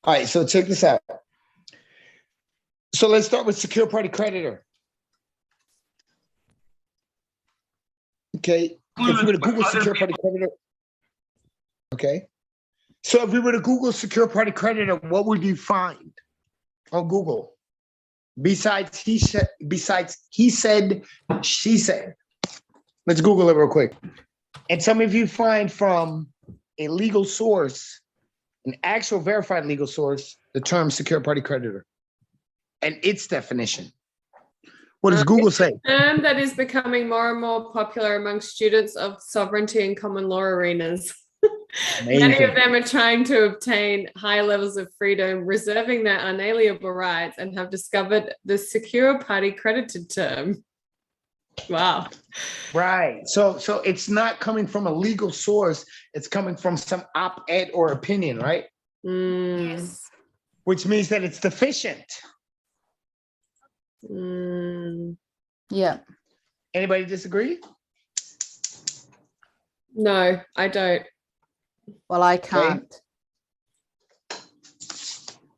All right, so check this out. So let's start with secure party creditor. Okay, if we were to Google secure party creditor, okay. So if we were to Google secure party creditor, what would you find on Google? Besides he said, she said. Let's Google it real quick. And some of you find from a legal source, an actual verified legal source, the term secure party creditor and its definition. What does Google say? A term that is becoming more and more popular among students of sovereignty and common law arenas. Many of them are trying to obtain high levels of freedom, reserving their unalienable rights, and have discovered the secure party creditor term. Wow. Right. So it's not coming from a legal source. It's coming from some op-ed or opinion, right? Yes. Which means that it's deficient. Yeah. Anybody disagree? No, I don't. Well, I can't. Okay.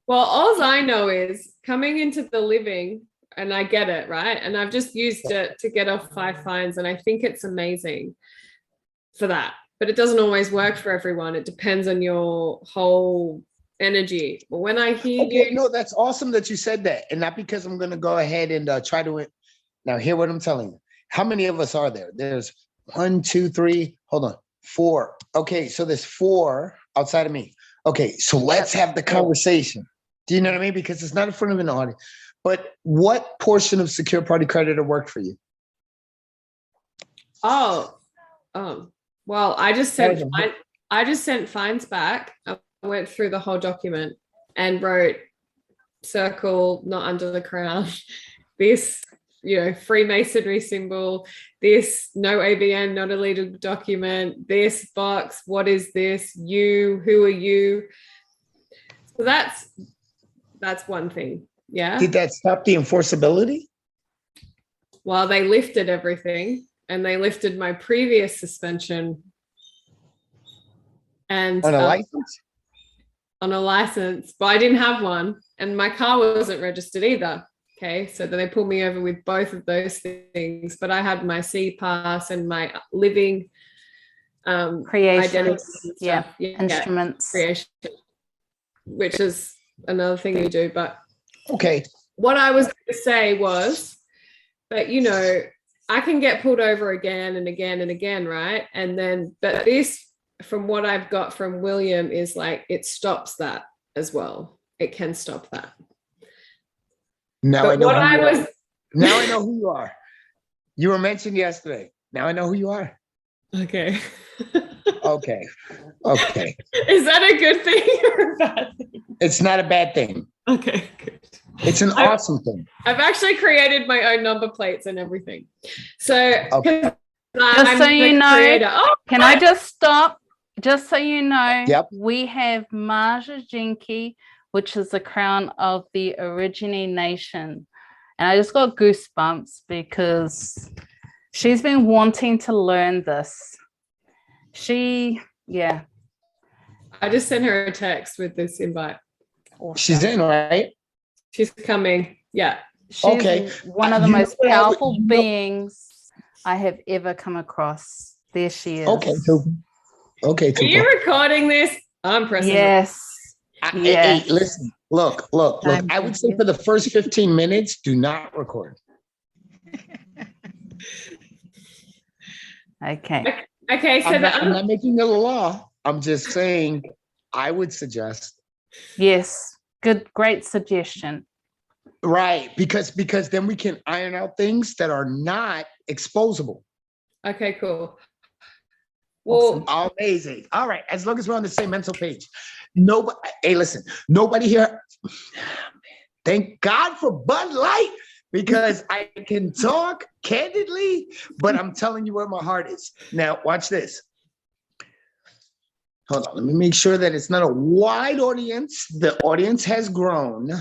Well, all I know is coming into the living, and I get it, right? And I've just used it to get off 5 fines, and I think it's amazing for that. But it doesn't always work for everyone. It depends on your whole energy. But when I hear you... No, that's awesome that you said that. And not because I'm going to go ahead and try to... Now, hear what I'm telling you. How many of us are there? There's 1, 2, 3, hold on, 4. Okay, so there's 4 outside of me. Okay, so let's have the conversation. Do you know what I mean? Because it's not in front of an audience. But what portion of secure party creditor worked for you? Well, I just sent fines back. I went through the whole document and wrote circle, not under the crown, this, Freemasonry symbol, this, no ABN, not a legal document, this box, what is this, you, who are you? So that's one thing. Yeah. Did that stop the enforceability? Well, they lifted everything, and they lifted my previous suspension. And on a license? On a license, but I didn't have one, and my car wasn't registered either. Okay, so then they pulled me over with both of those things, but I had my C pass and my living creations, instruments, creation, which is another thing you do. But okay, what I was going to say was that I can get pulled over again and again and again, right? And then, but this, from what I've got from William, is like it stops that as well. It can stop that. Now I know Now I know who you are. You were mentioned yesterday. Now I know who you are. Okay. Okay. Is that a good thing or a bad thing? It's not a bad thing. Okay, good. It's an awesome thing. I've actually created my own number plates and everything. So, just so you know, can I just stop? Just so you know, we have Maja-Jingki, which is the crown of the Aborigine Nation. And I just got goosebumps because she's been wanting to learn this. I just sent her a text with this invite. Awesome. She's in, right? She's coming. Yeah. She's one of the most powerful beings I have ever come across. There she is. Okay. Are you recording this? I'm pressing. Yes. Hey, listen, look. I would say for the first 15 minutes, do not record. Okay. Okay. So I'm not making it a law. I'm just saying I would suggest. Yes. Great suggestion. Right. Because then we can iron out things that are not exposable. Okay, cool. Well, amazing. All right. As long as we're on the same mental page. Nobody here. Thank God for Bud Light, because I can talk candidly, but I'm telling you where my heart is. Now, watch this. Hold on. Let me make sure that it's not a wide audience. The audience has grown.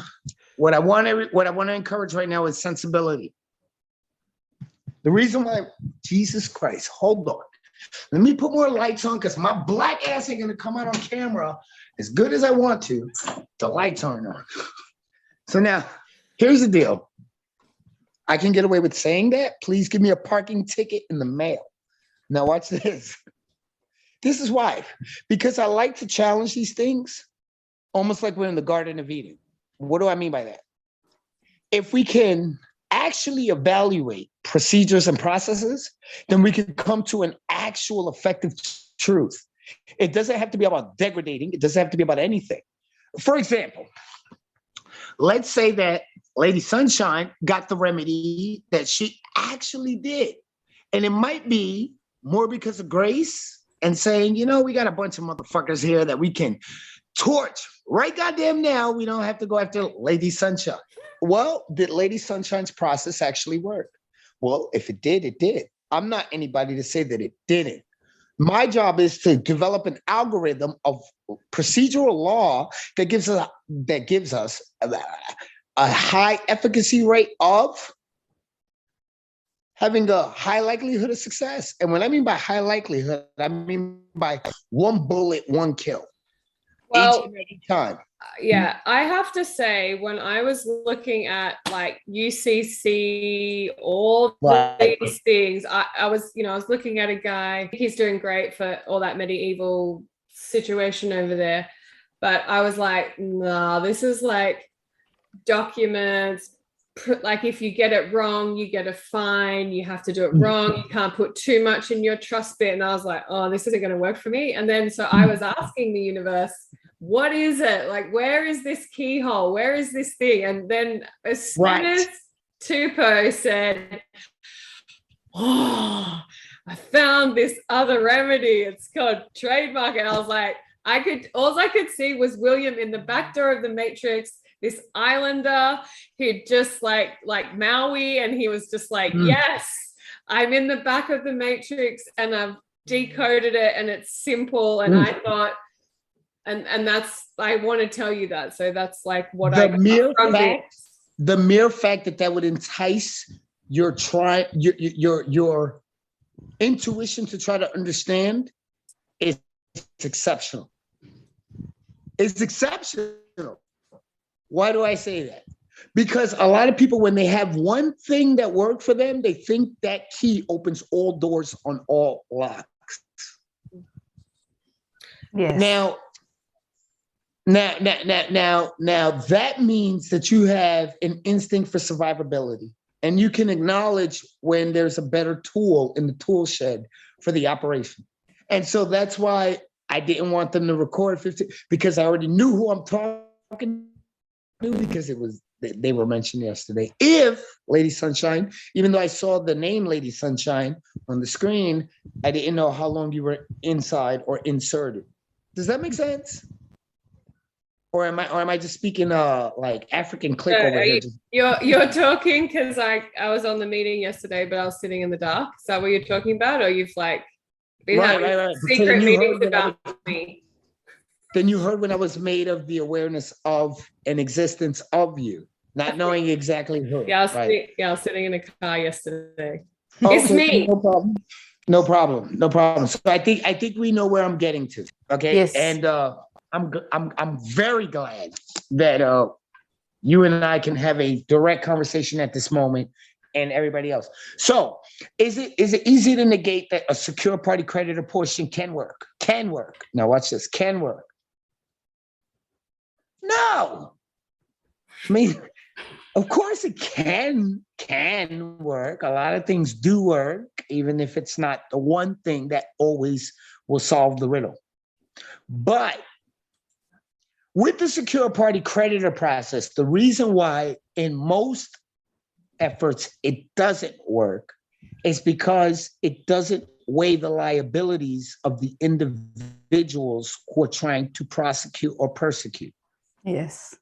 What I want to encourage right now is sensibility. The reason why, Jesus Christ, hold on. Let me put more lights on because my black ass ain't going to come out on camera as good as I want to, the lights aren't on. So now, here's the deal. I can get away with saying that. Please give me a parking ticket in the mail. Now watch this. This is why. Because I like to challenge these things, almost like we're in the Garden of Eden. What do I mean by that? If we can actually evaluate procedures and processes, then we can come to an actual effective truth. It doesn't have to be about degrading. It doesn't have to be about anything. For example, let's say that Lady Sunshine got the remedy that she actually did. And it might be more because of grace and saying, you know, we got a bunch of motherfuckers here that we can torch right goddamn now. We don't have to go after Lady Sunshine. Well, did Lady Sunshine's process actually work? Well, if it did, it did. I'm not anybody to say that it didn't. My job is to develop an algorithm of procedural law that gives us a high efficacy rate of having a high likelihood of success. And what I mean by high likelihood, I mean by one bullet, one kill. Well, each and every time. Yeah, I have to say, when I was looking at like UCC, all these things, I was looking at a guy. He's doing great for all that medieval situation over there, but I was like, nah, this is like documents. Like if you get it wrong, you get a fine. You have to do it wrong. You can't put too much in your trust bit. And I was like, oh, this isn't going to work for me. And then so I was asking the universe, what is it? Like, where is this keyhole? Where is this thing? And then as soon as Tupou said, oh, I found this other remedy. It's called Trademarking. I was like, all I could see was William in the back door of the Matrix, this islander who just like Maui, and he was just like, yes, I'm in the back of the Matrix and I've decoded it and it's simple. And I thought, and that's, I want to tell you that. So that's like what the mere fact that would entice your intuition to try to understand is exceptional. It's exceptional. Why do I say that? Because a lot of people, when they have one thing that worked for them, they think that key opens all doors on all locks. Yes. Now that means that you have an instinct for survivability, and you can acknowledge when there's a better tool in the tool shed for the operation. And so that's why I didn't want them to record 50, because I already knew who I'm talking to, because they were mentioned yesterday. If Lady Sunshine, even though I saw the name Lady Sunshine on the screen, I didn't know how long you were inside or inserted. Does that make sense? Or am I just speaking like African click over here? You're talking because I was on the meeting yesterday, but I was sitting in the dark. Is that what you're talking about? Or you've like been having secret meetings about me? Then you heard when I was made of the awareness of an existence of you, not knowing exactly who. Yeah, I was sitting in a car yesterday. Okay, it's me. No problem. So I think we know where I'm getting to. Okay. Yes. And I'm very glad that you and I can have a direct conversation at this moment, and everybody else. So is it easy to negate that a secure party creditor portion can work? Can work. Now watch this. Can work. No. I mean, of course it can work. A lot of things do work, even if it's not the one thing that always will solve the riddle. But with the secure party creditor process, the reason why in most efforts it doesn't work is because it doesn't weigh the liabilities of the individuals who are trying to prosecute or persecute. Yes.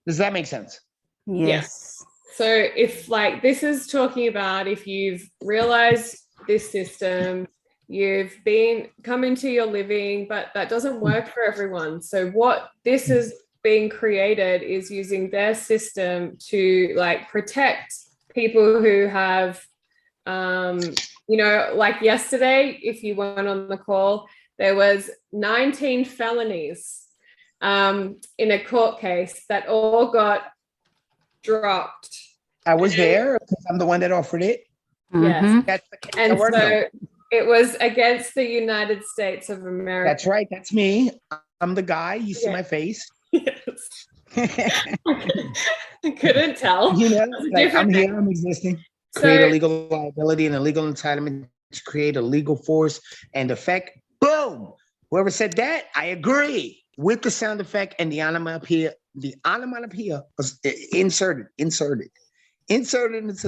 Does that make sense? Yes. So if like this is talking about if you've realized this system, you've come into your living, but that doesn't work for everyone. So what this is being created is using their system to like protect people who have, like yesterday, if you weren't on the call, there was 19 felonies in a court case that all got dropped. I was there because I'm the one that offered it. Yes. That's the case. And so it was against the United States of America. That's right. That's me. I'm the guy. You see my face. Yes. I couldn't tell. You know, like I'm here, I'm existing. Create a legal liability and a legal entitlement to create a legal force and effect. Boom. Whoever said that, I agree with the sound effect and the onomatopoeia. The onomatopoeia was inserted into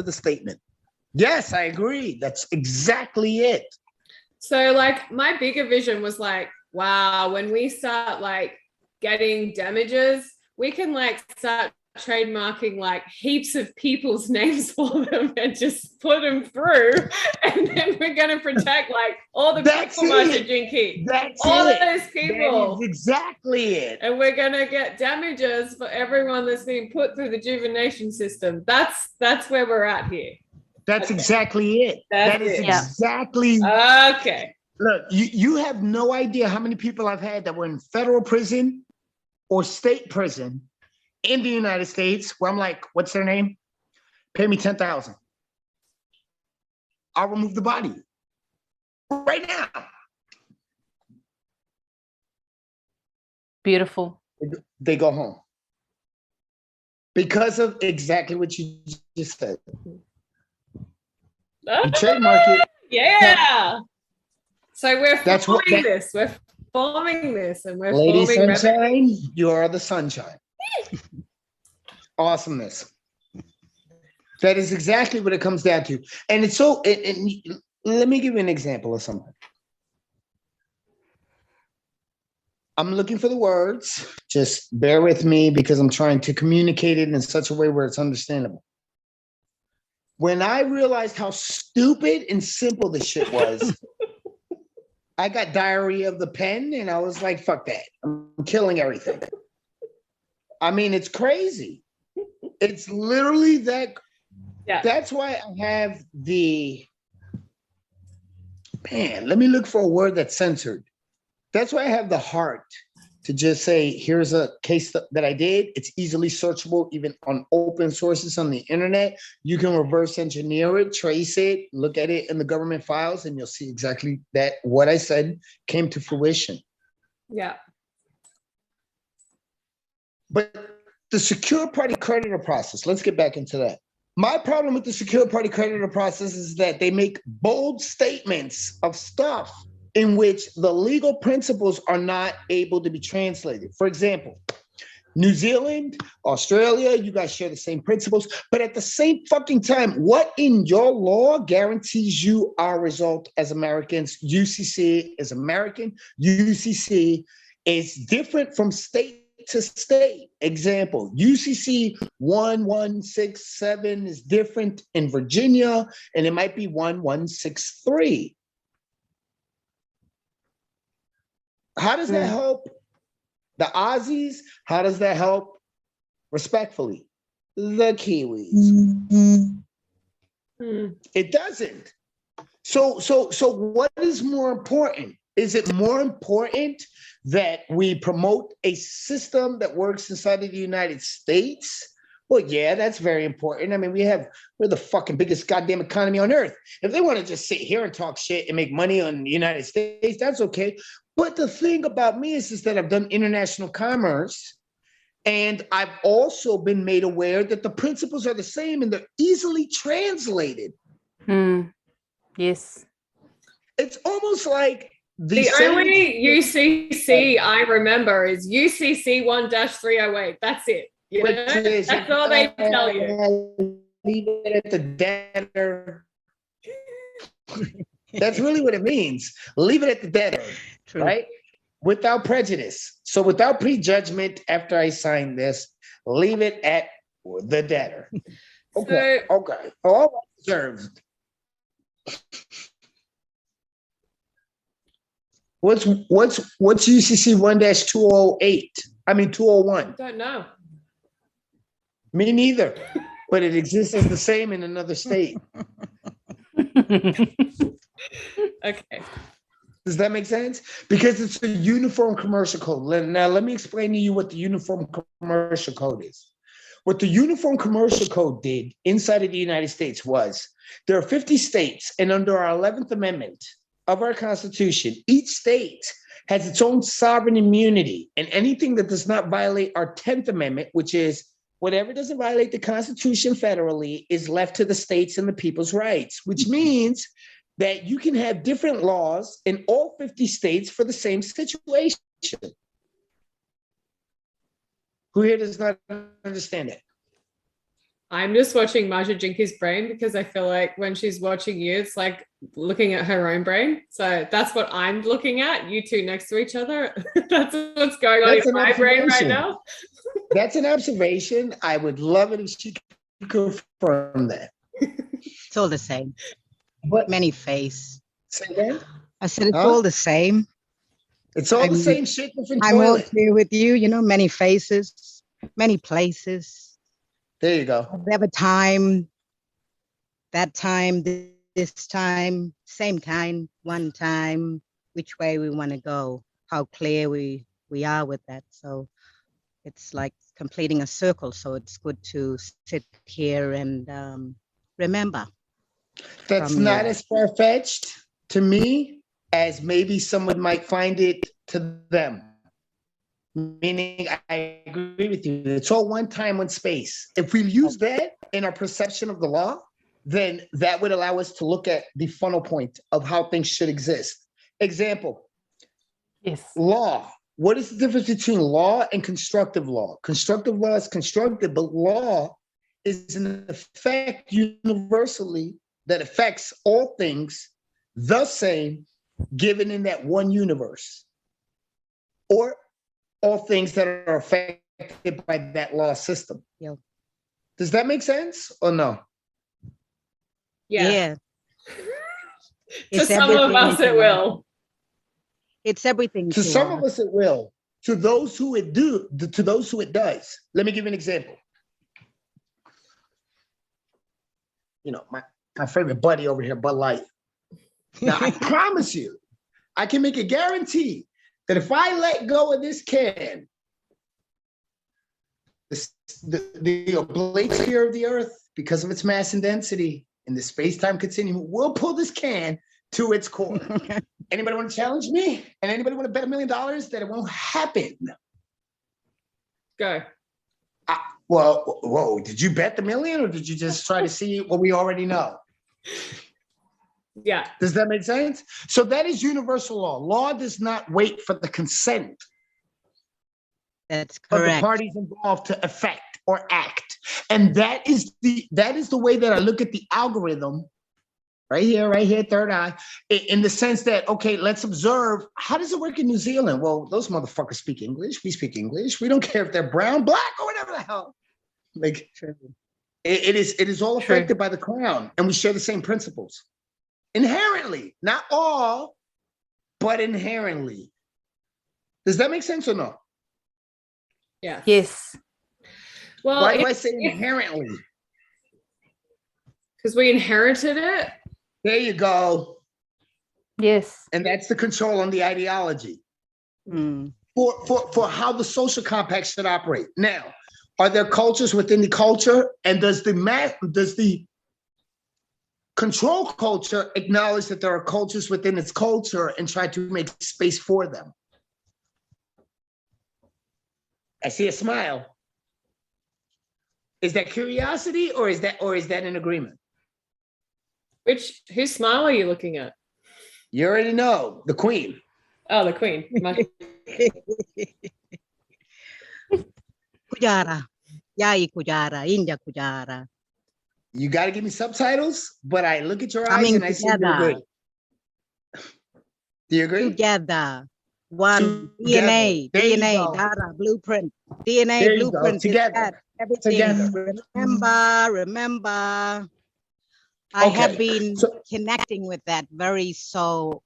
the statement. Yes, I agree. That's exactly it. So like my bigger vision was like, wow, when we start like getting damages, we can like start trademarking like heaps of people's names for them and just put them through, and then we're going to protect like all the people, Maja-Jingki. All those people. That is exactly it. And we're going to get damages for everyone that's being put through the juvenation system. That's where we're at here. That's exactly it. That is exactly. Okay. Look, you have no idea how many people I've had that were in federal prison or state prison in the United States where I'm like, what's their name? Pay me $10,000. I'll remove the body right now. Beautiful. They go home because of exactly what you just said. You trademark it. Yeah. So we're forming this. We're forming this, and we're Lady forming Sunshine, you are the sunshine. Awesomeness. That is exactly what it comes down to. And it's so, and let me give you an example of something. I'm looking for the words. Just bear with me because I'm trying to communicate it in such a way where it's understandable. When I realized how stupid and simple this shit was, I got diarrhea of the pen and I was like, fuck that. I'm killing everything. I mean, it's crazy. It's literally that. Yeah. That's why I have the, man, let me look for a word that's censored. That's why I have the heart to just say, here's a case that I did. It's easily searchable, even on open sources on the internet. You can reverse engineer it, trace it, look at it in the government files, and you'll see exactly that what I said came to fruition. Yeah. But the secure party creditor process, let's get back into that. My problem with the secure party creditor process is that they make bold statements of stuff in which the legal principles are not able to be translated. For example, New Zealand, Australia, you guys share the same principles, but at the same fucking time, what in your law guarantees you our result as Americans? UCC is American, UCC is different from state to state. Example, UCC 1167 is different in Virginia, and it might be 1163. How does that help the Aussies? How does that help, respectfully, the Kiwis? It doesn't. So what is more important? Is it more important that we promote a system that works inside of the United States? Well, yeah, that's very important. I mean, we're the fucking biggest goddamn economy on earth. If they want to just sit here and talk shit and make money on the United States, that's okay. But the thing about me is that I've done international commerce, and I've also been made aware that the principles are the same and they're easily translated. Yes. It's almost like the only UCC I remember is UCC 1-308. That's it. You know? That's all they tell you. Leave it at the debtor. That's really what it means. Leave it at the debtor, right? Without prejudice. So without prejudgment, after I sign this, leave it at the debtor. Okay. Okay. All observed. What's UCC 1-208? I mean 201. Don't know. Me neither. But it exists as the same in another state. Okay. Does that make sense? Because it's a uniform commercial code. Now, let me explain to you what the uniform commercial code is. What the uniform commercial code did inside of the United States was there are 50 states, and under our 11th Amendment of our Constitution, each state has its own sovereign immunity, and anything that does not violate our 10th Amendment, which is whatever doesn't violate the Constitution federally, is left to the states and the people's rights, which means that you can have different laws in all 50 states for the same situation. Who here does not understand it? I'm just watching Maja-Jingki's brain because I feel like when she's watching you, it's like looking at her own brain. So that's what I'm looking at, you two next to each other. That's what's going on in my brain right now. That's an observation. I would love it if she could confirm that. It's all the same. But many face. Say that? I said it's all the same. It's all the same shit. I'm all here with you, you know, many faces, many places. There you go. Whatever time, that time, this time, same time, one time, which way we want to go, how clear we are with that. So it's like completing a circle. So it's good to sit here and remember. That's not as far-fetched to me as maybe someone might find it to them. Meaning, I agree with you. It's all one time, one space. If we use that in our perception of the law, then that would allow us to look at the funnel point of how things should exist. Example. Yes. Law. What is the difference between law and constructive law? Constructive law is constructive, but law is an effect universally that affects all things the same, given in that one universe, or all things that are affected by that law system. Yeah. Does that make sense or no? Yeah. To It's some of us, it will. It's everything. To some of us, it will. To those who it does. Let me give you an example. You know, my favorite buddy over here, Bud Light. Now, I promise you, I can make a guarantee that if I let go of this can, the oblate sphere of the Earth, because of its mass and density in the space-time continuum, will pull this can to its core. Anybody want to challenge me? And anybody want to bet $1 million that it won't happen? Go. Well, whoa, did you bet the million or did you just try to see what we already know? Yeah. Does that make sense? So that is universal law. Law does not wait for the consent. That's correct. Of the parties involved to affect or act. And that is the way that I look at the algorithm right here, third eye, in the sense that, okay, let's observe, how does it work in New Zealand? Well, those motherfuckers speak English. We speak English. We don't care if they're brown, black, or whatever the hell. Like, it is all affected by the crown, and we share the same principles. Inherently, not all, but inherently. Does that make sense or no? Yeah. Yes. Well, why do I say inherently? Because we inherited it. There you go. Yes. And that's the control on the ideology for how the social compact should operate. Now, are there cultures within the culture? And does the control culture acknowledge that there are cultures within its culture and try to make space for them? I see a smile. Is that curiosity or is that an agreement? Whose smile are you looking at? You already know, the queen. Oh, the queen. Kujara. Yai Kujara, India Kujara. You got to give me subtitles, but I look at your eyes and I see you agree. Do you agree? Together. One DNA, data, blueprint, DNA, blueprint, together, everything. Together. Remember. I have been connecting with that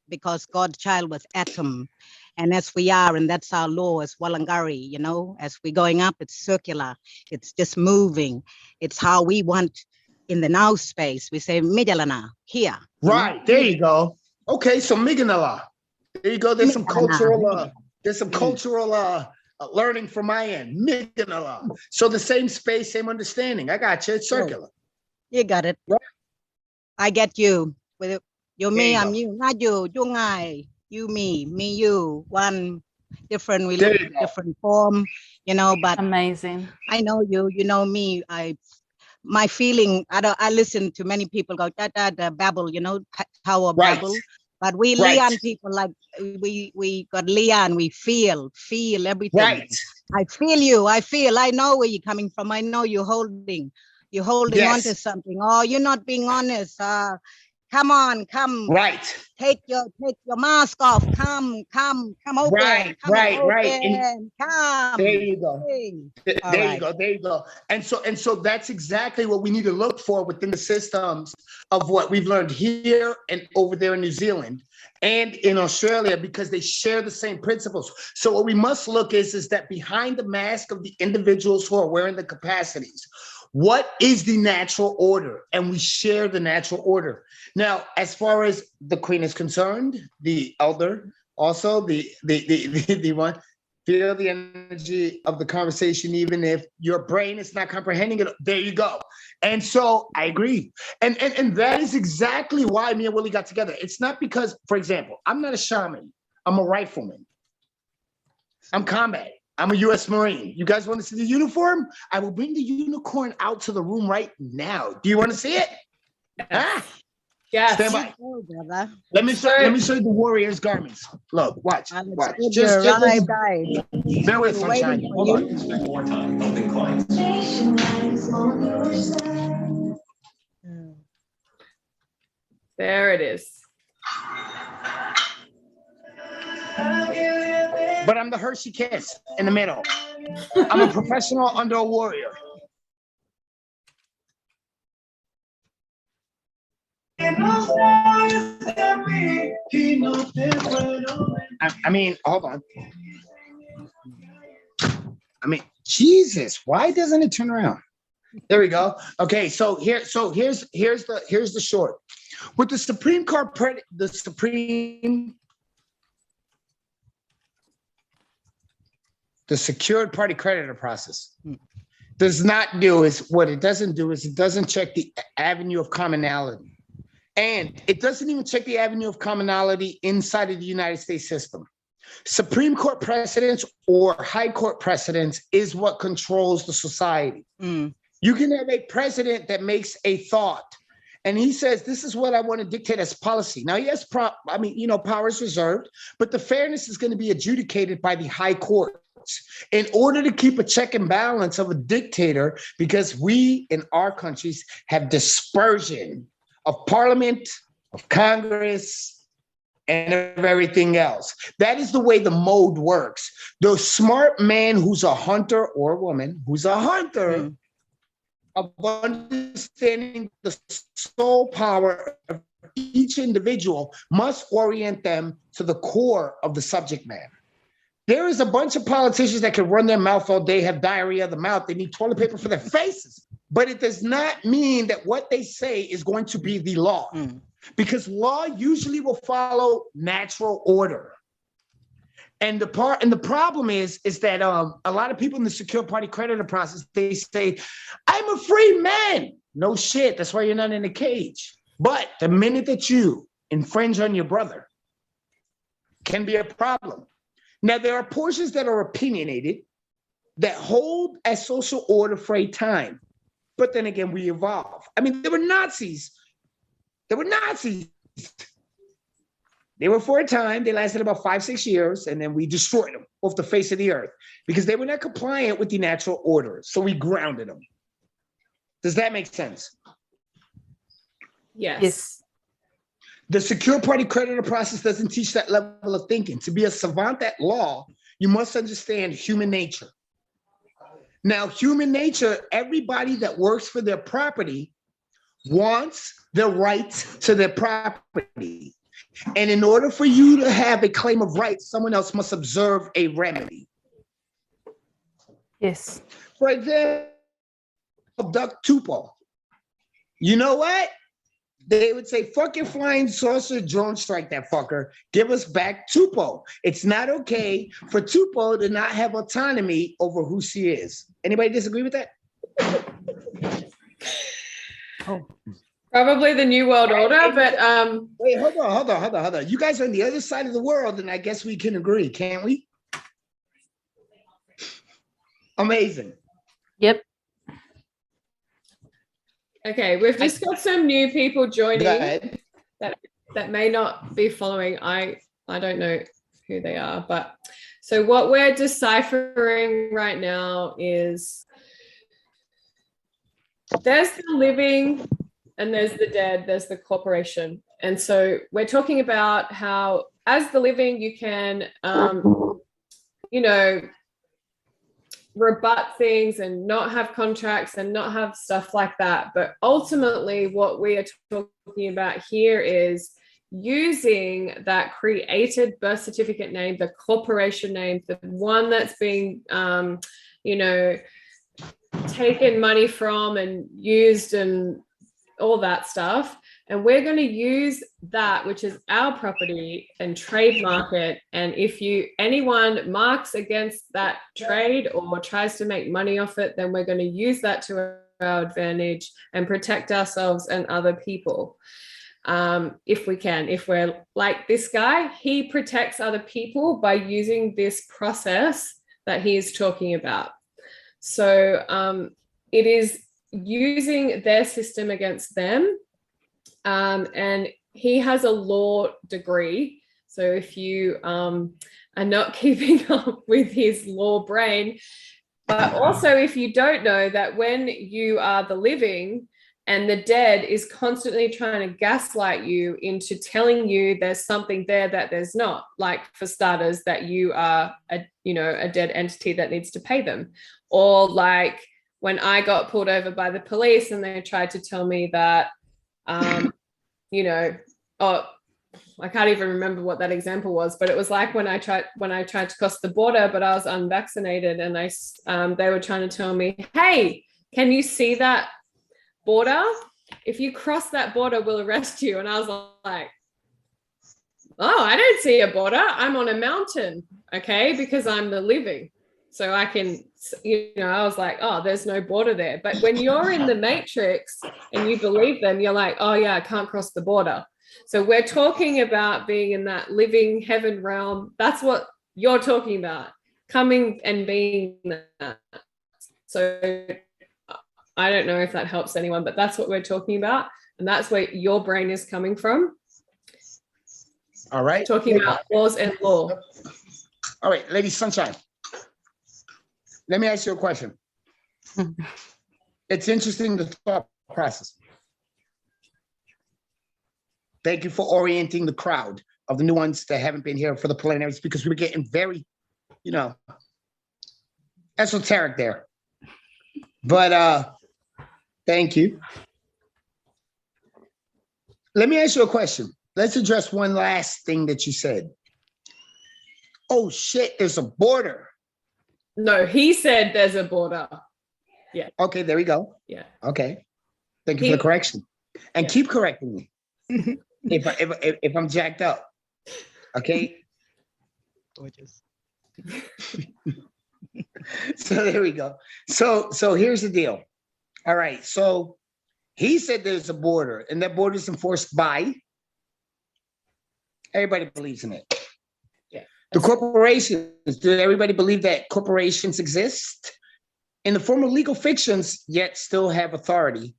because God's child was atom. And as we are, and that's our law as Walangari, you know, as we're going up, it's circular. It's just moving. It's how we want in the now space. We say Mijalana, here. Right, there you go. Okay, so Miganala. There you go. There's some cultural, learning from my end. So the same space, same understanding. I got you. It's circular. You got it. Right. I get you. With you, me, you I'm go. you. Not you. You, I. You, me, you. One different. We There look you go. different form. You know, but Amazing. I know you. You know me. My feeling. I listen to many people go da babble. You know, tower babble. But we Leon people, like we got Leon. We feel everything. Right. I feel you. I know where you're coming from. I know you're holding on to something. Oh, you're not being honest. Come on, come. Right. Take your mask off. Come open. Right. And come. There you go. Hey. There you go. And so that's exactly what we need to look for within the systems of what we've learned here and over there in New Zealand and in Australia, because they share the same principles. So what we must look is that behind the mask of the individuals who are wearing the capacities, what is the natural order? And we share the natural order. Now, as far as the Queen is concerned, the elder, also the one, feel the energy of the conversation, even if your brain is not comprehending it. There you go. And so I agree. And that is exactly why me and Willie got together. It's not because, for example, I'm not a shaman. I'm a rifleman. I'm combat. I'm a U.S. Marine. You guys want to see the uniform? I will bring the unicorn out to the room right now. Do you want to see it? Ah. Yes. Stand by. Oh, brother. Let me show you the warrior's garments. Look, watch. Just bear with, sunshine. Hold on. There it is. But I'm the Hershey Kiss in the middle. I'm a professional under a warrior. I mean, hold on. I mean, Jesus, why doesn't it turn around? There we go. Okay, so here's the short. With the Supreme Court, the secured party creditor process doesn't do is it doesn't check the avenue of commonality. And it doesn't even check the avenue of commonality inside of the United States system. Supreme Court precedents or high court precedents is what controls the society. You can have a president that makes a thought and he says, this is what I want to dictate as policy. Now, yes, power is reserved, but the fairness is going to be adjudicated by the high court. In order to keep a check and balance of a dictator, because we in our countries have dispersion of parliament, of Congress, and of everything else. That is the way the mode works. The smart man who's a hunter or woman who's a hunter of understanding the soul power of each individual must orient them to the core of the subject matter. There is a bunch of politicians that can run their mouth all day, have diarrhea of the mouth. They need toilet paper for their faces. But it does not mean that what they say is going to be the law. Because law usually will follow natural order. And the problem is that a lot of people in the secure party creditor process, they say, I'm a free man. No shit. That's why you're not in a cage. But the minute that you infringe on your brother can be a problem. Now, there are portions that are opinionated that hold a social order for a time. But then again, we evolve. I mean, there were Nazis. They were for a time. They lasted about 5-6 years, and then we destroyed them off the face of the earth because they were not compliant with the natural order. So we grounded them. Does that make sense? Yes. The secure party creditor process doesn't teach that level of thinking. To be a savant at law, you must understand human nature. Now, human nature, everybody that works for their property wants the rights to their property. And in order for you to have a claim of rights, someone else must observe a remedy. Yes. For example, duck tuple. You know what? They would say, fucking flying saucer drone strike that fucker. Give us back Tupou. It's not okay for Tupou to not have autonomy over who she is. Anybody disagree with that? Oh. Probably the New World Order, but wait, hold on. You guys are on the other side of the world, and I guess we can agree, can't we? Amazing. Yep. Okay, we've just got some new people joining that may not be following. I don't know who they are, but so what we're deciphering right now is there's the living and there's the dead, there's the corporation. And so we're talking about how as the living you can rebut things and not have contracts and not have stuff like that. But ultimately what we are talking about here is using that created birth certificate name, the corporation name, the one that's being, taken money from and used and all that stuff. And we're going to use that, which is our property, and trademark it. And if anyone marks against that trade or tries to make money off it, then we're going to use that to our advantage and protect ourselves and other people. If we can. If we're like this guy, he protects other people by using this process that he is talking about. So it is using their system against them. And he has a law degree. So if you are not keeping up with his law brain, but also if you don't know that when you are the living and the dead is constantly trying to gaslight you into telling you there's something there that there's not, like for starters, that you are a dead entity that needs to pay them. Or like when I got pulled over by the police and they tried to tell me that, I can't even remember what that example was, but it was like when I tried to cross the border, but I was unvaccinated, and they were trying to tell me, hey, can you see that border? If you cross that border, we'll arrest you. And I was like, oh, I don't see a border. I'm on a mountain, okay, because I'm the living. So I can, I was like, oh, there's no border there. But when you're in the matrix and you believe them, you're like, oh yeah, I can't cross the border. So we're talking about being in that living heaven realm. That's what you're talking about, coming and being that. So I don't know if that helps anyone, but that's what we're talking about. And that's where your brain is coming from. All right. Talking about laws and law. All right, Lady Sunshine. Let me ask you a question. It's interesting, the thought process. Thank you for orienting the crowd of the new ones that haven't been here for the plenaries, because we were getting very, esoteric there. But thank you. Let me ask you a question. Let's address one last thing that you said. Oh shit, there's a border. No, he said there's a border. Yeah. Okay, there we go. Yeah. Okay. Thank you for the correction. And keep correcting me if I'm jacked up. Okay. Gorgeous. So there we go. So here's the deal. All right. So he said there's a border, and that border is enforced by everybody believes in it. The corporations, do everybody believe that corporations exist in the form of legal fictions, yet still have authority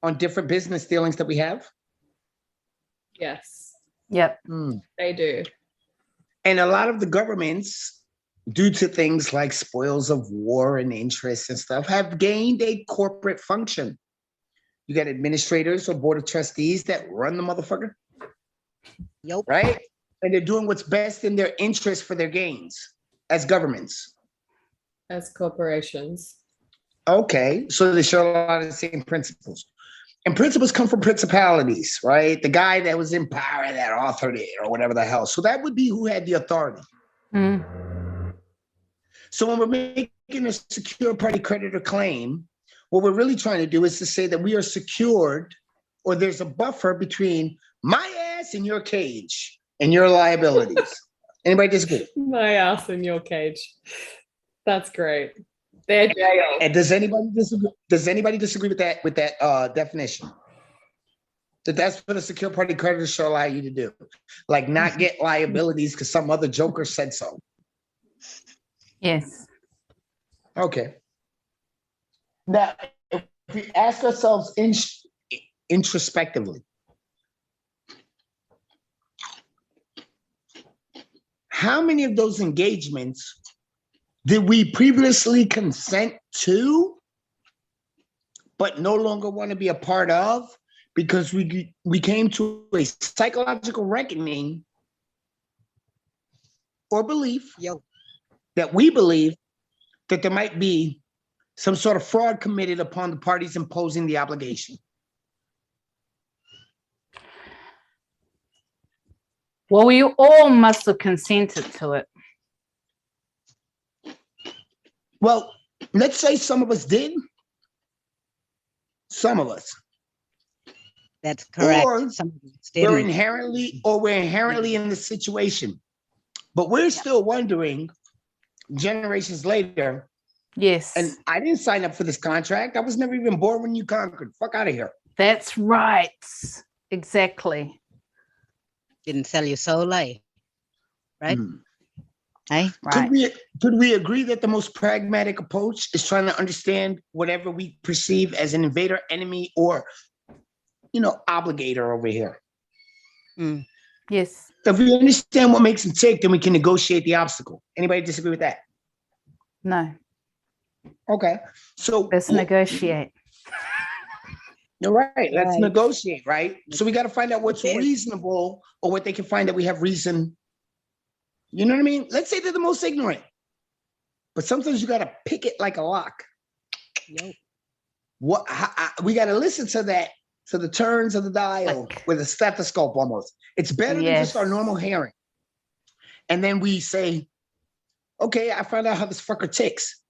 on different business dealings that we have? Yes. Yep. They do. And a lot of the governments, due to things like spoils of war and interest and stuff, have gained a corporate function. You got administrators or board of trustees that run the motherfucker. Yep. Right? And they're doing what's best in their interest for their gains as governments. As corporations. Okay, so they share a lot of the same principles. And principles come from principalities, right? The guy that was in power that authored it or whatever the hell. So that would be who had the authority. So when we're making a secure party creditor claim, what we're really trying to do is to say that we are secured or there's a buffer between my ass and your cage and your liabilities. Anybody disagree? My ass in your cage. That's great. They're jail. And does anybody disagree? Does anybody disagree with that definition? That's what a secure party creditor should allow you to do, like not get liabilities because some other joker said so. Yes. Okay. Now, if we ask ourselves introspectively, how many of those engagements did we previously consent to, but no longer want to be a part of because we came to a psychological reckoning or belief that we believe that there might be some sort of fraud committed upon the parties imposing the obligation? Well, we all must have consented to it. Well, let's say some of us did. Some of us. That's correct. Or Some of us we're didn't. inherently in the situation. But we're still wondering, generations later, Yes. and I didn't sign up for this contract. I was never even born when you conquered. Fuck out of here. That's right. Exactly. Didn't sell your soul, right? Hey? Right. Could we agree that the most pragmatic approach is trying to understand whatever we perceive as an invader, enemy, or, obligator over here? Yes. If we understand what makes them tick, then we can negotiate the obstacle. Anybody disagree with that? No. Okay. So Let's negotiate. You're right. Let's Right. negotiate, right? So we got to find out what's reasonable or what they can find that we have reason. You know what I mean? Let's say they're the most ignorant. But sometimes you got to pick it like a lock. We got to listen to that, to the turns of the dial with a stethoscope almost. It's better than just our normal hearing. And then we say, okay, I found out how this fucker ticks.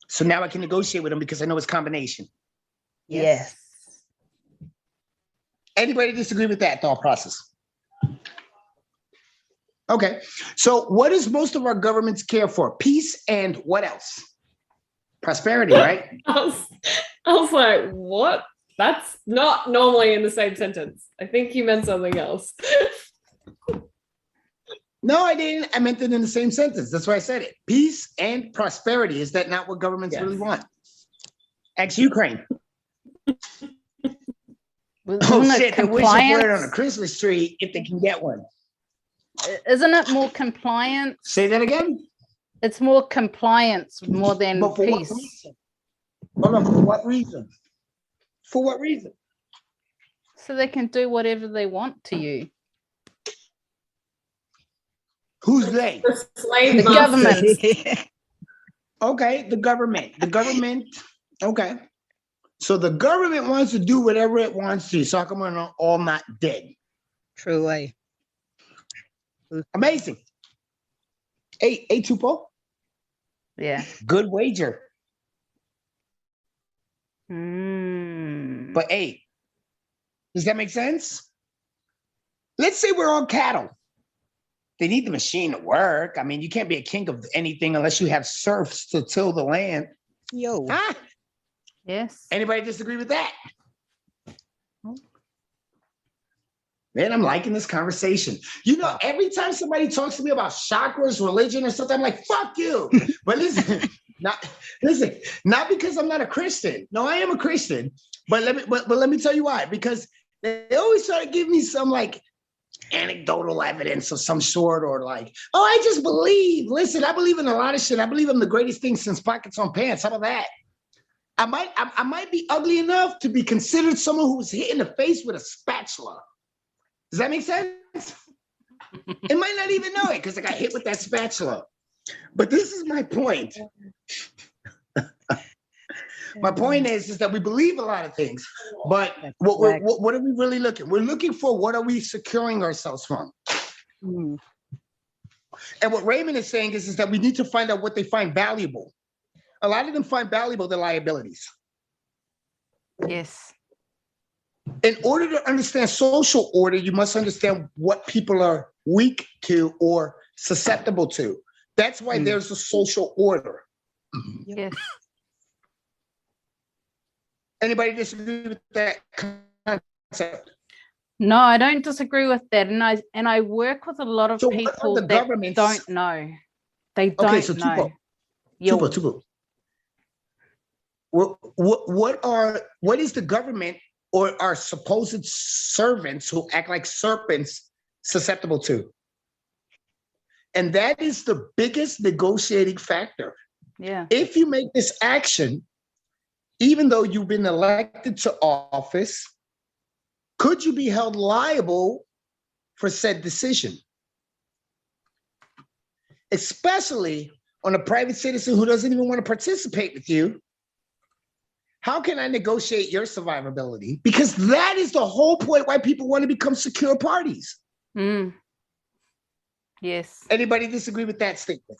So now I can negotiate with him because I know his combination. Yes. Anybody disagree with that thought process? Okay. So what does most of our governments care for? Peace and what else? Prosperity, right? I was like, what? That's not normally in the same sentence. I think you meant something else. No, I didn't. I meant it in the same sentence. That's why I said it. Peace and prosperity. Is that not what governments really want? Ex Ukraine. Oh shit, they wish they put it on a Christmas tree if they can get one. Isn't it more compliance? Say that again? It's more compliance more than peace. Hold on, for what reason? For what reason? So they can do whatever they want to you. Who's they? The government. Okay, the government. The government. Okay. So the government wants to do whatever it wants to. So how come we're all not dead? True way. Amazing. Hey, Tupo. Yeah. Good wager. But hey, does that make sense? Let's say we're on cattle. They need the machine to work. I mean, you can't be a king of anything unless you have serfs to till the land. Yes. Anybody disagree with that? Man, I'm liking this conversation. You know, every time somebody talks to me about chakras, religion, or something, I'm like, fuck you. But listen, not because I'm not a Christian. No, I am a Christian. But let me tell you why. Because they always try to give me some like anecdotal evidence of some sort, or like, oh, I just believe. Listen, I believe in a lot of shit. I believe I'm the greatest thing since pockets on pants. How about that? I might be ugly enough to be considered someone who was hit in the face with a spatula. Does that make sense? It might not even know it because I got hit with that spatula. But this is my point. My point is that we believe a lot of things, but what are we really looking? We're looking for what are we securing ourselves from? And what Raymond is saying is that we need to find out what they find valuable. A lot of them find valuable their liabilities. Yes. In order to understand social order, you must understand what people are weak to or susceptible to. That's why there's a social order. Yes. Anybody disagree with that concept? No, I don't disagree with that. And I work with a lot of So what are people the that governments- don't know. They don't Okay, so know. Tupo. What is the government or our supposed servants who act like serpents susceptible to? And that is the biggest negotiating factor. Yeah. If you make this action, even though you've been elected to office, could you be held liable for said decision? Especially on a private citizen who doesn't even want to participate with you. How can I negotiate your survivability? Because that is the whole point why people want to become secure parties. Yes. Anybody disagree with that statement?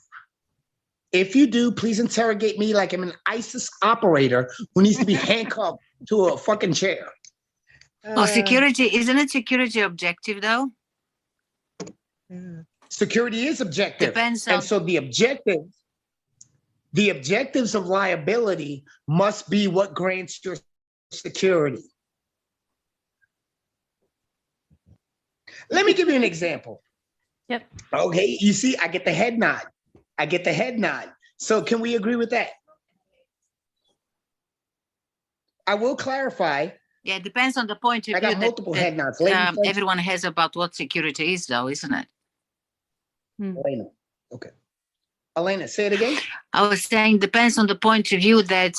If you do, please interrogate me like I'm an ISIS operator who needs to be handcuffed to a fucking chair. Well, security, isn't it security objective though? Security is objective. Depends on. And so the objectives of liability must be what grants your security. Let me give you an example. Yep. Okay, you see, I get the head nod. So can we agree with that? I will clarify. Yeah, it depends on the point of I view got multiple that head nods. Ladies, everyone has about what security is though, isn't it? Elena. Okay. Elena, say it again. I was saying depends on the point of view that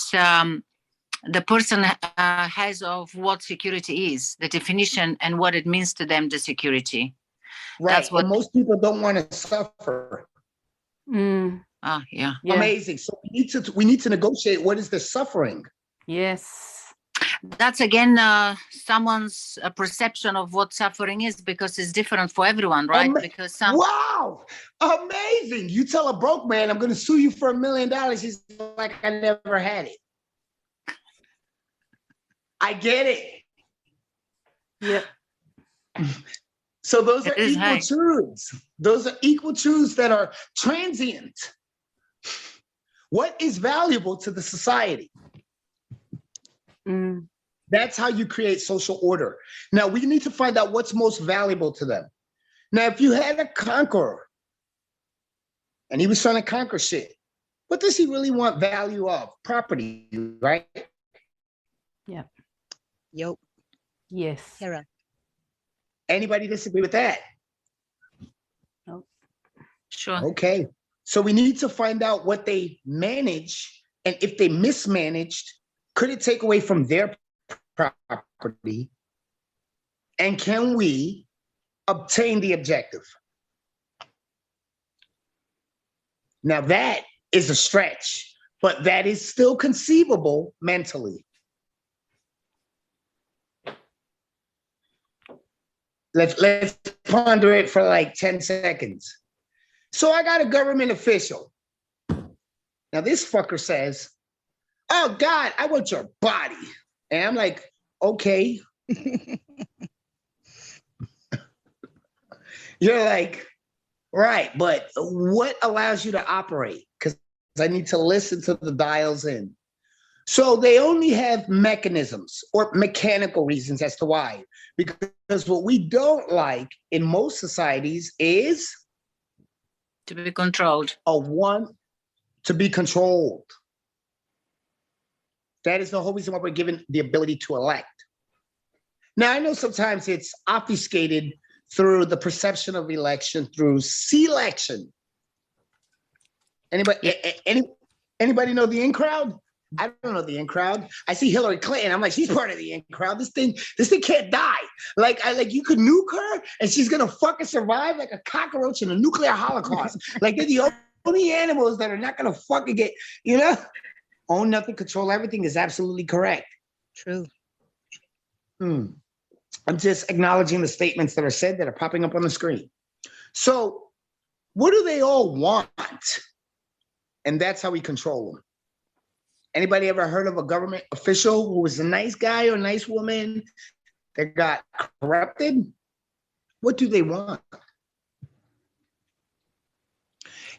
the person has of what security is, the definition and what it means to them, the security. Right. That's what most people don't want to suffer. Yeah. Amazing. So we need to negotiate what is the suffering. Yes. That's again someone's perception of what suffering is, because it's different for everyone, right? Because some. Wow, amazing! You tell a broke man, "I'm going to sue you for $1 million." He's like, "I never had it." I get it. Yep. So those are It is equal high. truths. Those are equal truths that are transient. What is valuable to the society? That's how you create social order. Now, we need to find out what's most valuable to them. Now, if you had a conqueror and he was trying to conquer shit, what does he really want value of? Property, right? Yeah. Yep. Yes. Hera. Anybody disagree with that? No. Sure. Okay. So we need to find out what they manage, and if they mismanaged, could it take away from their property? And can we obtain the objective? Now that is a stretch, but that is still conceivable mentally. Let's ponder it for like 10 seconds. So I got a government official. Now this fucker says, "Oh God, I want your body." And I'm like, okay. You're like, right, but what allows you to operate? Because I need to listen to the dials in. So they only have mechanisms or mechanical reasons as to why. Because what we don't like in most societies is To be controlled. To be controlled. That is the whole reason why we're given the ability to elect. Now, I know sometimes it's obfuscated through the perception of election through selection. Anybody know the in crowd? I don't know the in crowd. I see Hillary Clinton. I'm like, she's part of the in crowd. This thing can't die. Like you could nuke her and she's gonna fucking survive like a cockroach in a nuclear holocaust. Like they're the only animals that are not gonna fucking get, own nothing, control everything is absolutely correct. True. I'm just acknowledging the statements that are said that are popping up on the screen. So what do they all want? And that's how we control them. Anybody ever heard of a government official who was a nice guy or nice woman that got corrupted, what do they want?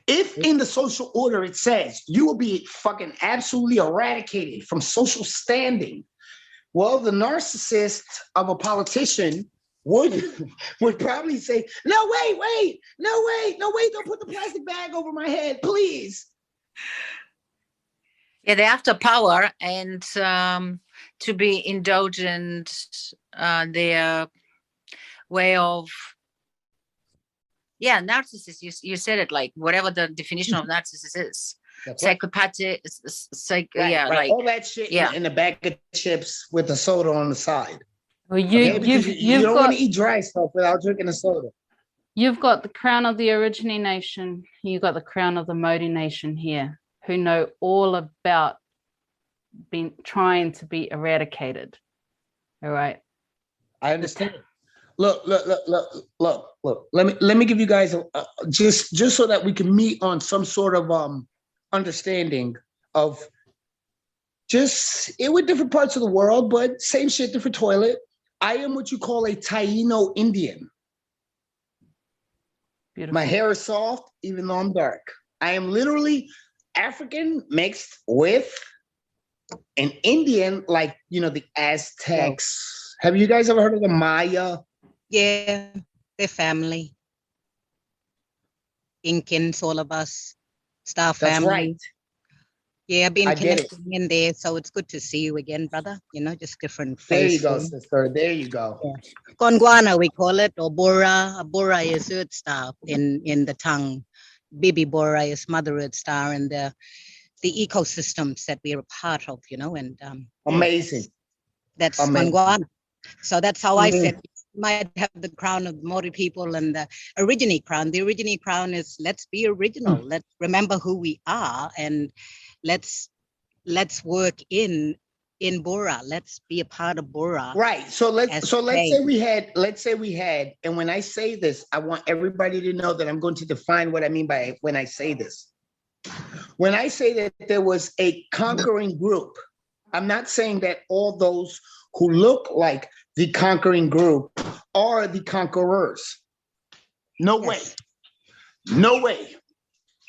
If in the social order it says you will be fucking absolutely eradicated from social standing, well, the narcissist of a politician would probably say, no, wait, don't put the plastic bag over my head, please. Yeah, they're after power and to be indulgent, their way of, narcissist. You said it, like whatever the definition of narcissist is. Psychopathic, right. like all that shit in the bag of chips with the soda on the side. Well, you don't want to eat dry stuff without drinking a soda. You've got the crown of the Aborigine nation. You've got the crown of the Māori nation here, who know all about trying to be eradicated. All right. I understand. Look. Let me give you guys just so that we can meet on some sort of understanding of just it with different parts of the world, but same shit, different toilet. I am what you call a Taino Indian. Beautiful. My hair is soft, even though I'm dark. I am literally African mixed with an Indian, like, the Aztecs. Have you guys ever heard of the Maya? Yeah, they're family. Incans, all of us. Star family. That's right. Yeah, I've been connecting in there, so it's good to see you again, brother. Just different faces. There you go, sister. There you go. Yeah. Gondwana, we call it, or Bora. Bora is Earth Star in the tongue. Bibi Bora is Mother Earth Star, and the ecosystems that we're a part of, and amazing. That's Gondwana. So that's how I said might have the crown of Maori people and the Aborigine crown. The Aborigine crown is let's be original. Let's remember who we are, and let's work in Bora. Let's be a part of Bora. Right. So let's say we had, and when I say this, I want everybody to know that I'm going to define what I mean by when I say this. When I say that there was a conquering group, I'm not saying that all those who look like the conquering group are the conquerors. No way. No way.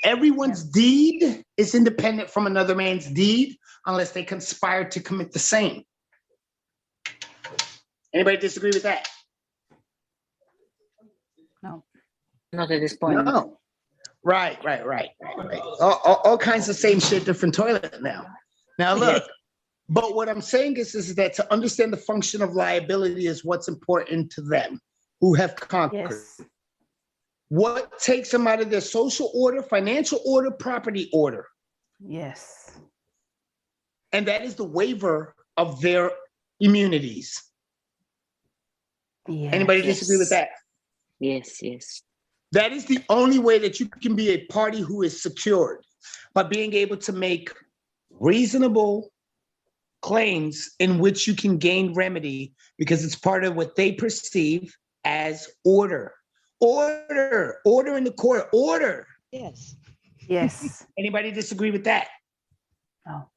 Everyone's deed is independent from another man's deed unless they conspire to commit the same. Anybody disagree with that? No. Not at this point. No. Right. All kinds of same shit, different toilet now. Now look, but what I'm saying is that to understand the function of liability is what's important to them who have conquered. Yes. What takes them out of their social order, financial order, property order? Yes. And that is the waiver of their immunities. Yes. Anybody disagree with that? Yes. That is the only way that you can be a party who is secured, by being able to make reasonable claims in which you can gain remedy because it's part of what they perceive as order. Order in the court, order. Yes. Anybody disagree with that? No.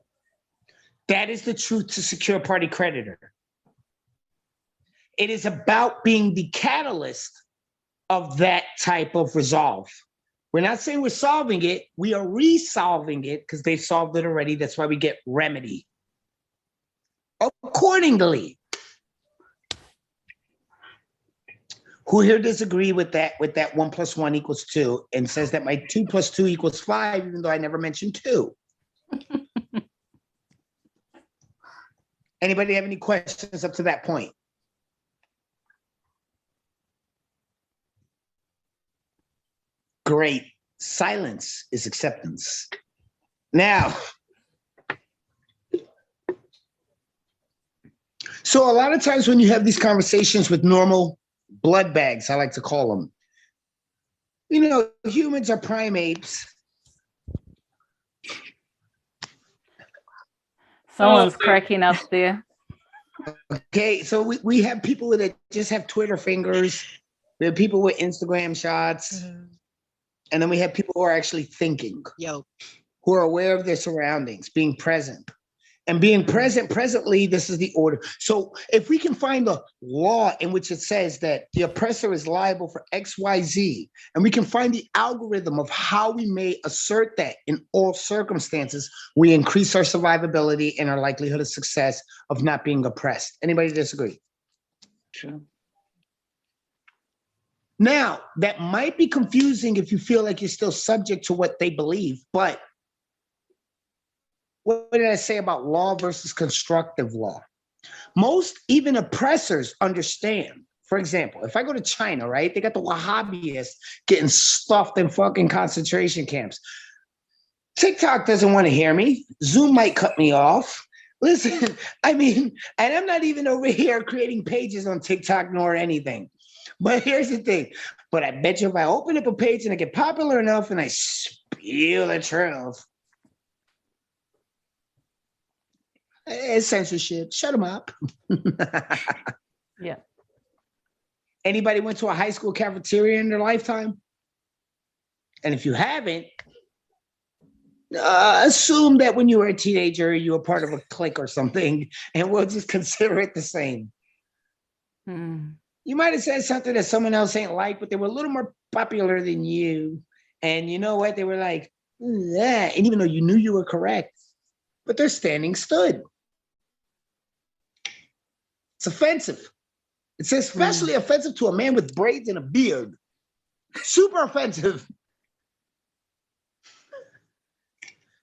That is the truth to secure party creditor. It is about being the catalyst of that type of resolve. We're not saying we're solving it, we are resolving it because they've solved it already. That's why we get remedy. Accordingly. Who here disagree with that 1 + 1 = 2 and says that my 2 + 2 = 5, even though I never mentioned 2? Anybody have any questions up to that point? Great. Silence is acceptance. Now, so a lot of times when you have these conversations with normal blood bags, I like to call them, humans are primates. Someone's cracking up there. Okay, so we have people that just have Twitter fingers. We have people with Instagram shots. Mm-hmm. And then we have people who are actually thinking, who are aware of their surroundings, being present. And being presently, this is the order. So if we can find a law in which it says that the oppressor is liable for X, Y, Z, and we can find the algorithm of how we may assert that in all circumstances, we increase our survivability and our likelihood of success of not being oppressed. Anybody disagree? Sure. Now, that might be confusing if you feel like you're still subject to what they believe, but what did I say about law versus constructive law? Most, even oppressors, understand. For example, if I go to China, right, they got the Wahhabists getting stuffed in fucking concentration camps. TikTok doesn't want to hear me. Zoom might cut me off. Listen, I mean, and I'm not even over here creating pages on TikTok nor anything. But here's the thing. But I bet you if I open up a page and I get popular enough and I spew the truth, it's censorship. Shut them up. Yeah. Anybody went to a high school cafeteria in their lifetime? And if you haven't, assume that when you were a teenager, you were part of a clique or something, and we'll just consider it the same. You might have said something that someone else ain't like, but they were a little more popular than you. And you know what? They were like, yeah. And even though you knew you were correct, but their standing stood. It's offensive. It's especially offensive to a man with braids and a beard. Super offensive.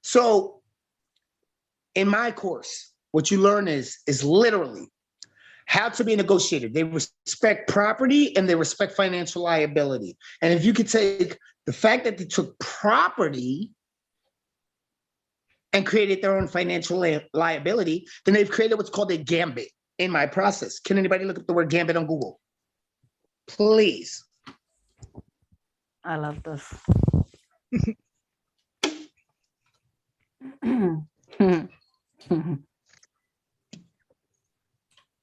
So in my course, what you learn is literally how to be a negotiator. They respect property and they respect financial liability. And if you could take the fact that they took property and created their own financial liability, then they've created what's called a gambit in my process. Can anybody look up the word gambit on Google? Please. I love this.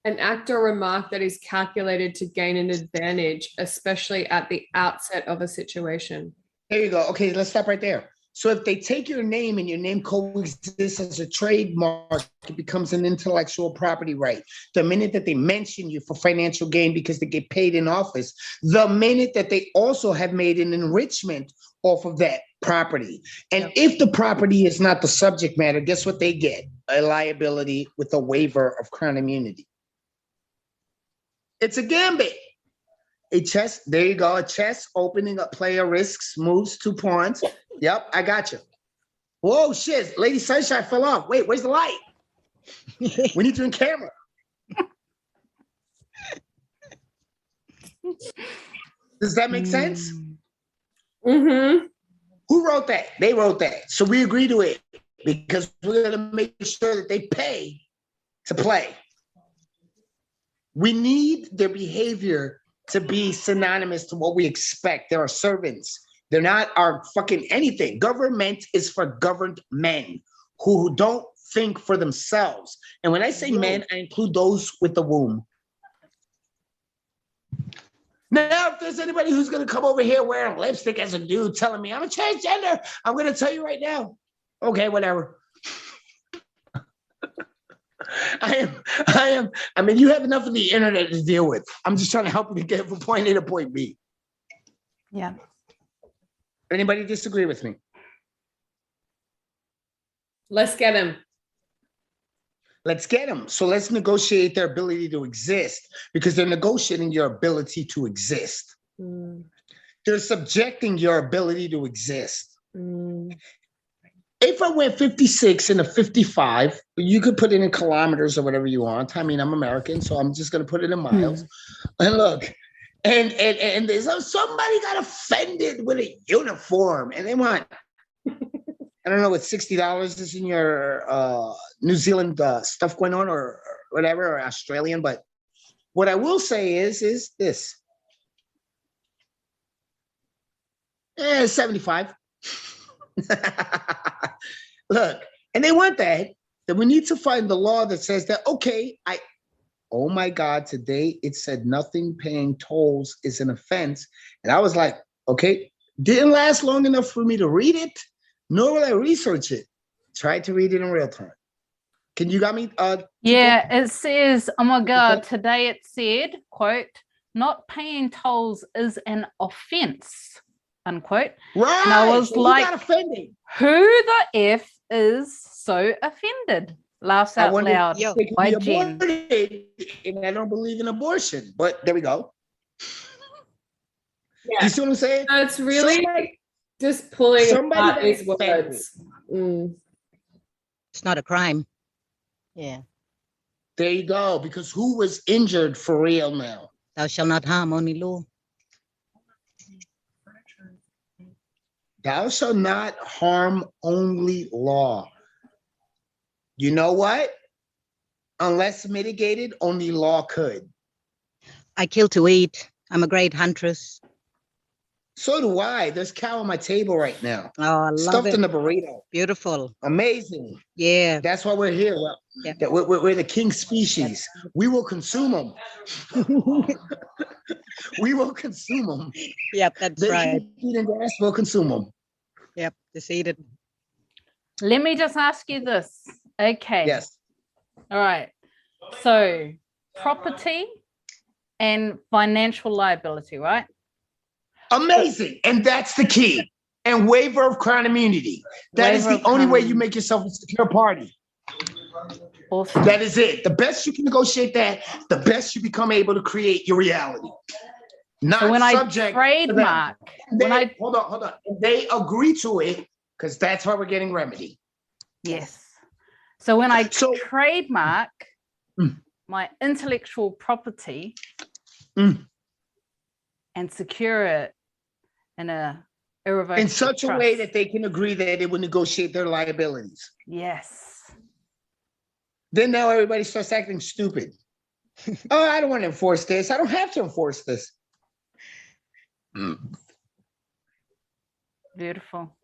An act or remark that is calculated to gain an advantage, especially at the outset of a situation. There you go. Okay, let's stop right there. So if they take your name and your name coexists as a trademark, it becomes an intellectual property right. The minute that they mention you for financial gain because they get paid in office, the minute that they also have made an enrichment off of that property. And if the property is not the subject matter, guess what they get? A liability with a waiver of crown immunity. It's a gambit. A chess, there you go, a chess opening up player risks, moves 2 pawns. Yep, I got you. Whoa, shit, Lady Sunshine fell off. Wait, where's the light? We need you in camera. Does that make sense? Mm-hmm. Who wrote that? They wrote that. So we agree to it because we're going to make sure that they pay to play. We need their behavior to be synonymous to what we expect. They're our servants. They're not our fucking anything. Government is for governed men who don't think for themselves. And when I say men, I include those with the womb. Now, if there's anybody who's going to come over here wearing lipstick as a dude telling me I'm a transgender, I'm going to tell you right now. Okay, whatever. I mean, you have enough of the internet to deal with. I'm just trying to help you to get from point A to point B. Yeah. Anybody disagree with me? Let's get him. Let's get them. So let's negotiate their ability to exist because they're negotiating your ability to exist. They're subjecting your ability to exist. If I went 56 and a 55, you could put it in kilometers or whatever you want. I mean, I'm American, so I'm just going to put it in miles. And look, and there's somebody got offended with a uniform and they want, I don't know what $60 is in your New Zealand stuff going on or whatever, or Australian. But what I will say is this. 75. Look, and they want that. Then we need to find the law that says that, okay, oh my God, today it said nothing paying tolls is an offense. And I was like, okay, didn't last long enough for me to read it, nor will I research it. Tried to read it in real time. Can you got me? Yeah, it says, oh my God, today it said, quote, not paying tolls is an offense, unquote. Right. And I was so like, who the F is so offended? Laughs out loud. By Jen. And I don't believe in abortion, but there we go. Yeah. You see what I'm saying? So it's really just pulling apart these words. It's not a crime. Yeah. There you go. Because who was injured for real now? Thou shalt not harm, only law. Thou shalt not harm, only law. You know what? Unless mitigated, only law could. I kill to eat. I'm a great huntress. So do I. There's cow on my table right now. Oh, I love Stuffed it. in the burrito. Beautiful. Amazing. Yeah. That's why we're here. That we're the king species. We will consume them. We will consume them. Yep, that's right. Eating grass, we'll consume them. Yep, just eat it. Let me just ask you this. Okay. Yes. All right. So property and financial liability, right? Amazing. And that's the key. And waiver of crown immunity. That is the only way you make yourself a secure party. Awesome. That is it. The best you can negotiate that, the best you become able to create your reality. Not so when subject I trademark, hold on. They agree to it because that's why we're getting remedy. Yes. So when I trademark my intellectual property and secure it in a irrevocable in such trust. a way that they can agree that they will negotiate their liabilities. Yes. Then now everybody starts acting stupid. Oh, I don't want to enforce this. I don't have to enforce this. Beautiful.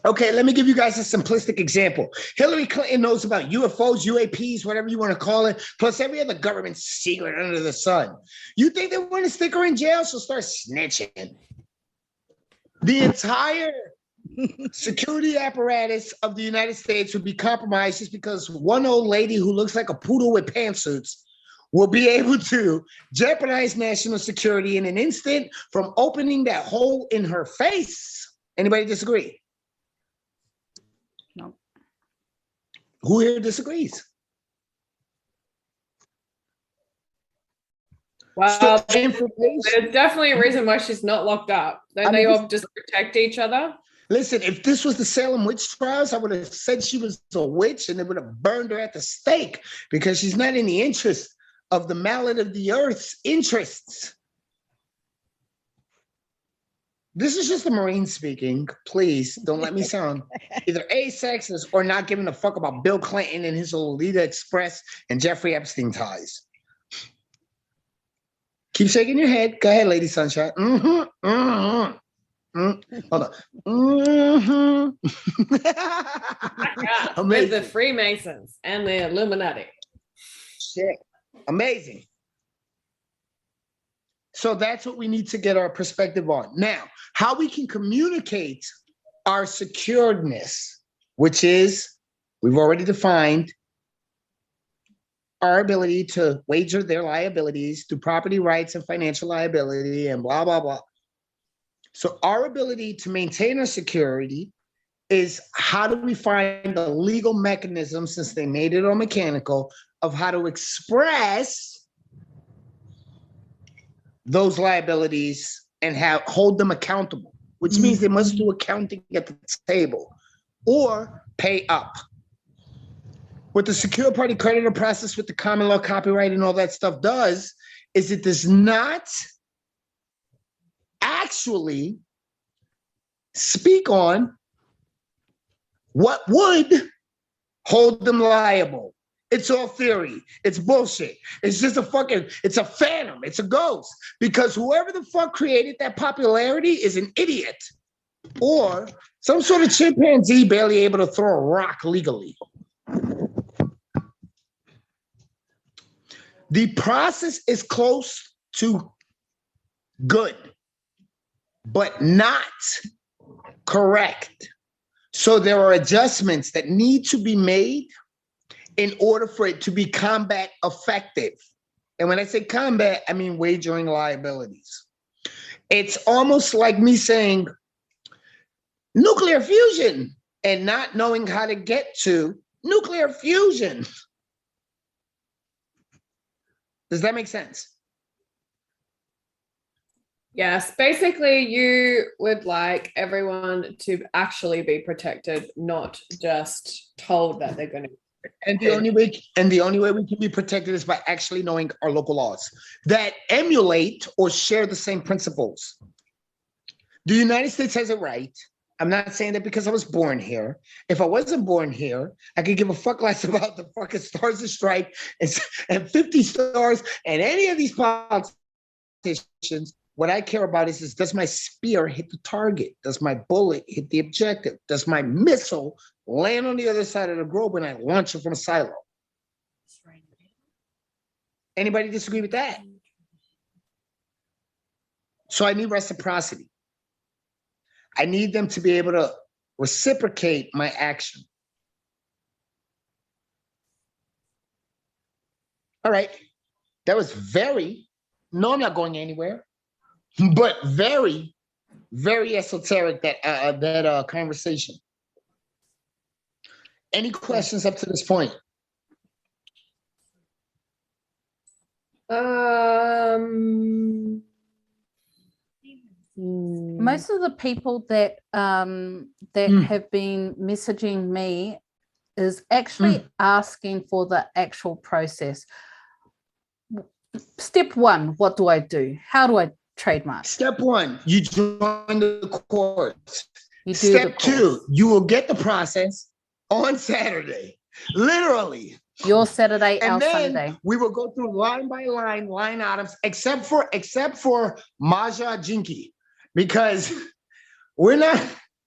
Okay, let me give you guys a simplistic example. Hillary Clinton knows about UFOs, UAPs, whatever you want to call it, plus every other government secret under the sun. You think they want to stick her in jail? She'll start snitching. The entire security apparatus of the United States would be compromised just because one old lady who looks like a poodle with pantsuits will be able to jeopardize national security in an instant from opening that hole in her face. Anybody disagree? No. Who here disagrees? Well, there's definitely a reason why she's not locked up. Don't they all just protect each other? Listen, if this was the Salem witch trials, I would have said she was a witch and they would have burned her at the stake because she's not in the interest of the mallet of the earth's interests. This is just the Marine speaking. Please don't let me sound either sexist or not giving a fuck about Bill Clinton and his Lolita Express and Jeffrey Epstein ties. Keep shaking your head. Go ahead, Lady Sunshine. Hold on. With the Freemasons and the Illuminati. Shit. Amazing. So that's what we need to get our perspective on. Now, how we can communicate our securedness, which is, we've already defined, our ability to wager their liabilities through property rights and financial liability and blah, blah, blah. So our ability to maintain our security is how do we find the legal mechanism, since they made it all mechanical, of how to express those liabilities and hold them accountable, which means they must do accounting at the table or pay up. What the secure party creditor process with the common law copyright and all that stuff does is it does not actually speak on what would hold them liable. It's all theory. It's bullshit. It's just it's a phantom. It's a ghost. Because whoever the fuck created that popularity is an idiot or some sort of chimpanzee barely able to throw a rock legally. The process is close to good, but not correct. So there are adjustments that need to be made in order for it to be combat effective. And when I say combat, I mean wagering liabilities. It's almost like me saying nuclear fusion and not knowing how to get to nuclear fusion. Does that make sense? Yes, basically you would like everyone to actually be protected, not just told that they're going to. And the only way we can be protected is by actually knowing our local laws that emulate or share the same principles. The United States has it right. I'm not saying that because I was born here. If I wasn't born here, I could give a fuck less about the fucking Stars and Strike and 50 stars and any of these politicians. What I care about is does my spear hit the target? Does my bullet hit the objective? Does my missile land on the other side of the globe when I launch it from a silo? Anybody disagree with that? So I need reciprocity. I need them to be able to reciprocate my action. All right. That was no, I'm not going anywhere. But very, very esoteric, that conversation. Any questions up to this point? Most of the people that have been messaging me is actually asking for the actual process. Step one, what do I do? How do I trademark? Step one, you join the course. Step two, you will get the process on Saturday, literally. Your Saturday, and our then Sunday. We will go through line by line items, except for Maja-Jingki, because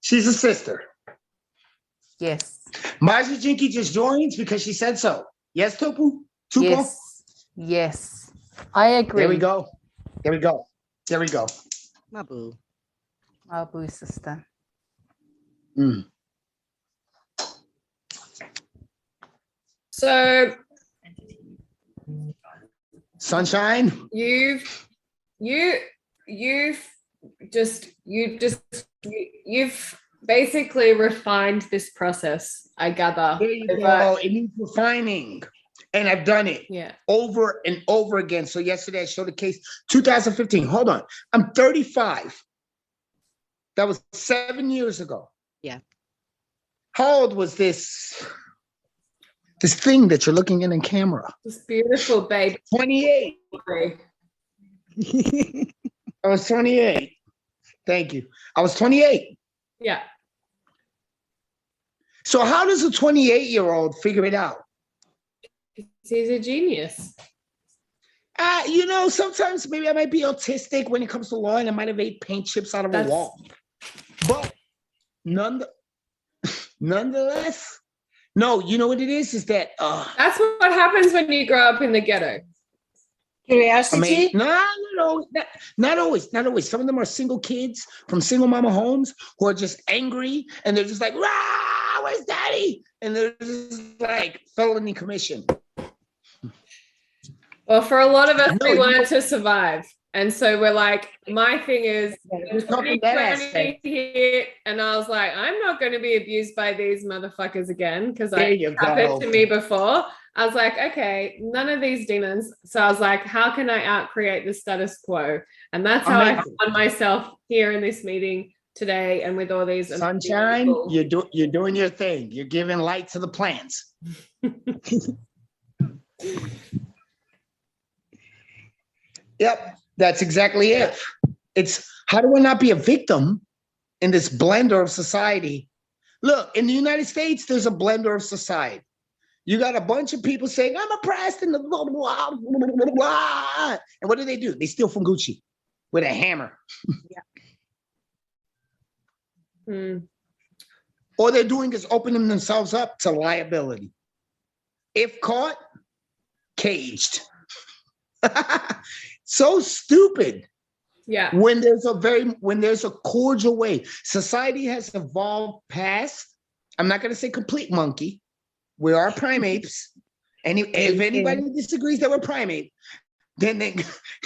she's a sister. Yes. Maja-Jingki just joins because she said so. Yes, Tupu? Yes. I agree. There we go. My boo. My boo sister. So Sunshine, you've basically refined this process, I gather. There you go. It needs refining. And I've done it over and over again. So yesterday I showed a case, 2015. Hold on. I'm 35. That was 7 years ago. Yeah. How old was this thing that you're looking in camera? This beautiful baby. 28. I was 28. Thank you. I was 28. Yeah. So how does a 28-year-old figure it out? He's a genius. Sometimes maybe I might be autistic when it comes to law, and I might have ate paint chips out of a wall. But nonetheless, no, you know what it is that that's what happens when you grow up in the ghetto. Curiosity? Not always. Some of them are single kids from single mama homes who are just angry, and they're just like, "Rah, where's daddy?" And they're just like felony commission. Well, for a lot of us, we learn to survive. And so we're like, my thing is, 2020 hit, and I was like, I'm not going to be abused by these motherfuckers again, because it happened to me before. I was like, okay, none of these demons. So I was like, how can I out-create the status quo? And that's how I found myself here in this meeting today, and with all these Sunshine, you're doing your thing. You're giving light to the plants. Yep, that's exactly it. It's how do I not be a victim in this blender of society? Look, in the United States, there's a blender of society. You got a bunch of people saying, I'm oppressed, and blah, blah, blah, blah, blah. And what do? They steal from Gucci with a hammer. All they're doing is opening themselves up to liability. If caught, caged. So stupid. Yeah. When there's a cordial way. Society has evolved past, I'm not going to say complete monkey. We are primates. If anybody disagrees that we're primate, then they,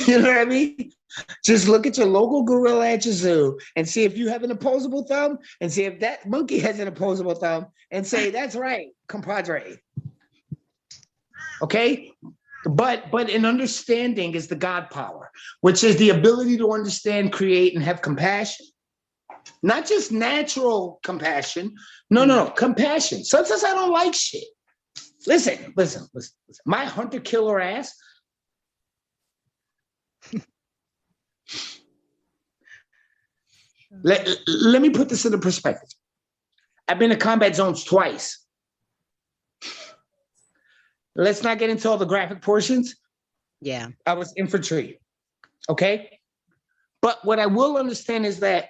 you know what I mean? Just look at your local gorilla at your zoo and see if you have an opposable thumb, and see if that monkey has an opposable thumb, and say, that's right, compadre. Okay? But an understanding is the God power, which is the ability to understand, create, and have compassion. Not just natural compassion. No, compassion. Sometimes I don't like shit. Listen. My hunter-killer ass. Let me put this into perspective. I've been to combat zones twice. Let's not get into all the graphic portions. Yeah. I was infantry. Okay? But what I will understand is that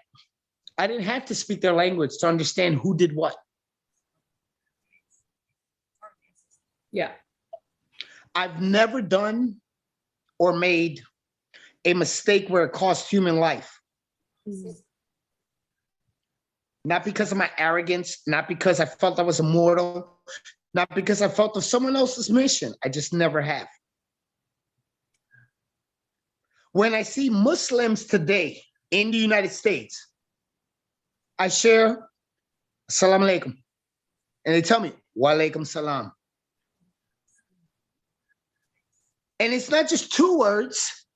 I didn't have to speak their language to understand who did what. Yeah. I've never done or made a mistake where it cost human life. Mm-hmm. Not because of my arrogance, not because I felt I was immortal, not because I felt of someone else's mission. I just never have. When I see Muslims today in the United States, I share Assalamu alaikum. And they tell me, wa alaikum salam. And it's not just 2 words.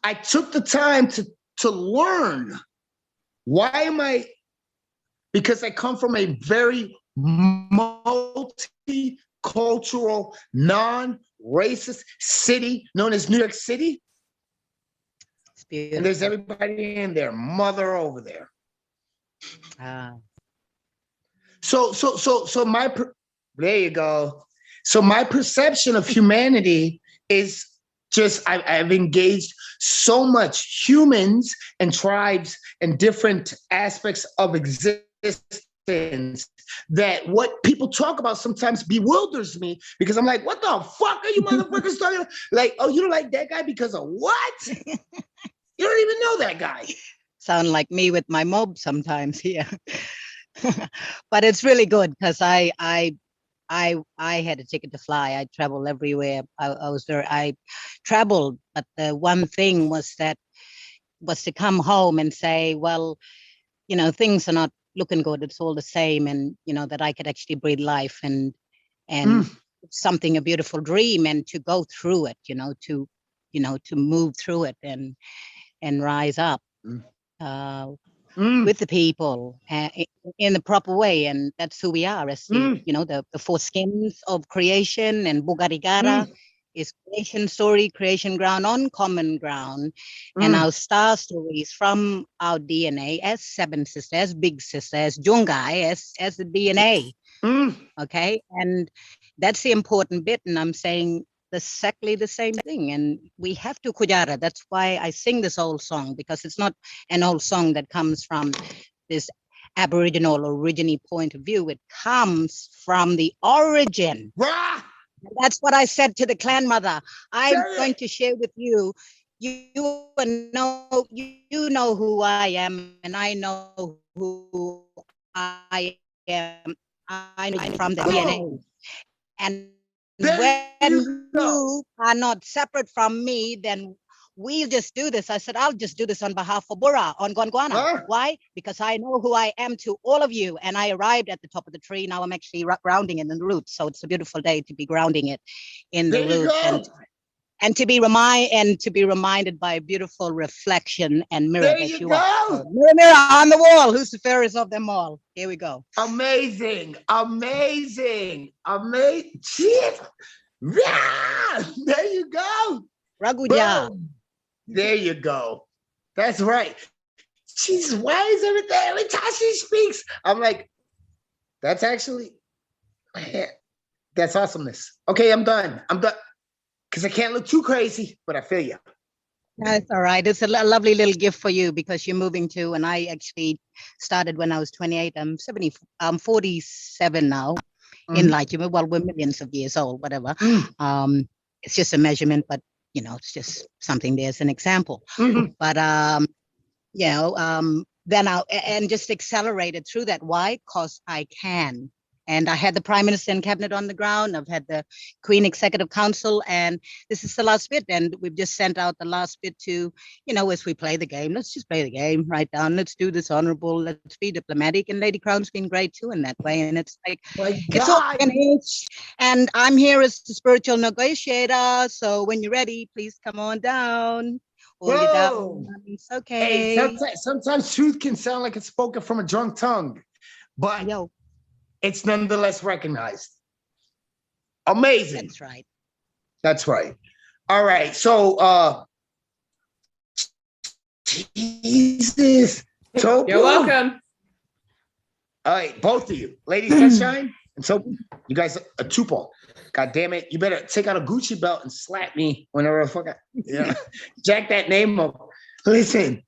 I took the time to learn. Why am I? Because I come from a very multicultural, non-racist city known as New York City. And there's everybody in there, mother over there. So there you go. So my perception of humanity is just, I've engaged so much humans and tribes and different aspects of existence that what people talk about sometimes bewilders me, because I'm like, what the fuck are you motherfuckers talking about? Like, oh, you don't like that guy because of what? You don't even know that guy. Sound like me with my mob sometimes here. But it's really good because I had a ticket to fly. I traveled everywhere. I traveled, but the one thing was to come home and say, well, you know, things are not looking good. It's all the same. And, you know, that I could actually breathe life and something, a beautiful dream, and to go through it, to move through it and rise up with the people in the proper way. And that's who we are as the 4 skins of creation, and Bugarigara is creation story, creation ground on common ground. And our star stories from our DNA as 7 sisters, big sisters, Jungai as the DNA. Okay. And that's the important bit. And I'm saying exactly the same thing. And we have to Kujara. That's why I sing this old song, because it's not an old song that comes from this Aboriginal or origine point of view. It comes from the origin. That's what I said to the clan mother. I'm going to share with you. You know who I am, and I know who I am. I know from the DNA. And when you are not separate from me, then we'll just do this. I said, I'll just do this on behalf of Bura, on Gondwana. Why? Because I know who I am to all of you. And I arrived at the top of the tree. Now I'm actually grounding it in the roots. So it's a beautiful day to be grounding it in the roots. And to be reminded by a beautiful reflection and mirror that you are. Mirror on the wall. Who's the fairest of them all? Here we go. Amazing. Shit. There you go. Raguja. There you go. That's right. Jesus, why is everything every time she speaks? I'm like, that's actually, that's awesomeness. Okay, I'm done. Because I can't look too crazy, but I feel you. That's all right. It's a lovely little gift for you, because you're moving to, and I actually started when I was 28. I'm 47 now in light. Well, we're millions of years old, whatever. It's just a measurement, but it's just something. There's an example. But then and just accelerated through that. Why? Because I can. And I had the Prime Minister and Cabinet on the ground. I've had the Queen Executive Council, and this is the last bit. And we've just sent out the last bit to, as we play the game, let's just play the game right down. Let's do this honorable. Let's be diplomatic. And Lady Crown's been great too in that way. And it's like, it's all finished. And I'm here as the spiritual negotiator. So when you're ready, please come on down. Whoa. It's okay. Hey, sometimes truth can sound like it's spoken from a drunk tongue, but it's nonetheless recognized. Amazing. That's right. That's right. All right. So, Jesus. Topu. You're welcome. All right, both of you, Lady Sunshine and Topu, you guys are a tuple. God damn it. You better take out a Gucci belt and slap me whenever the fuck jack that name up. Listen.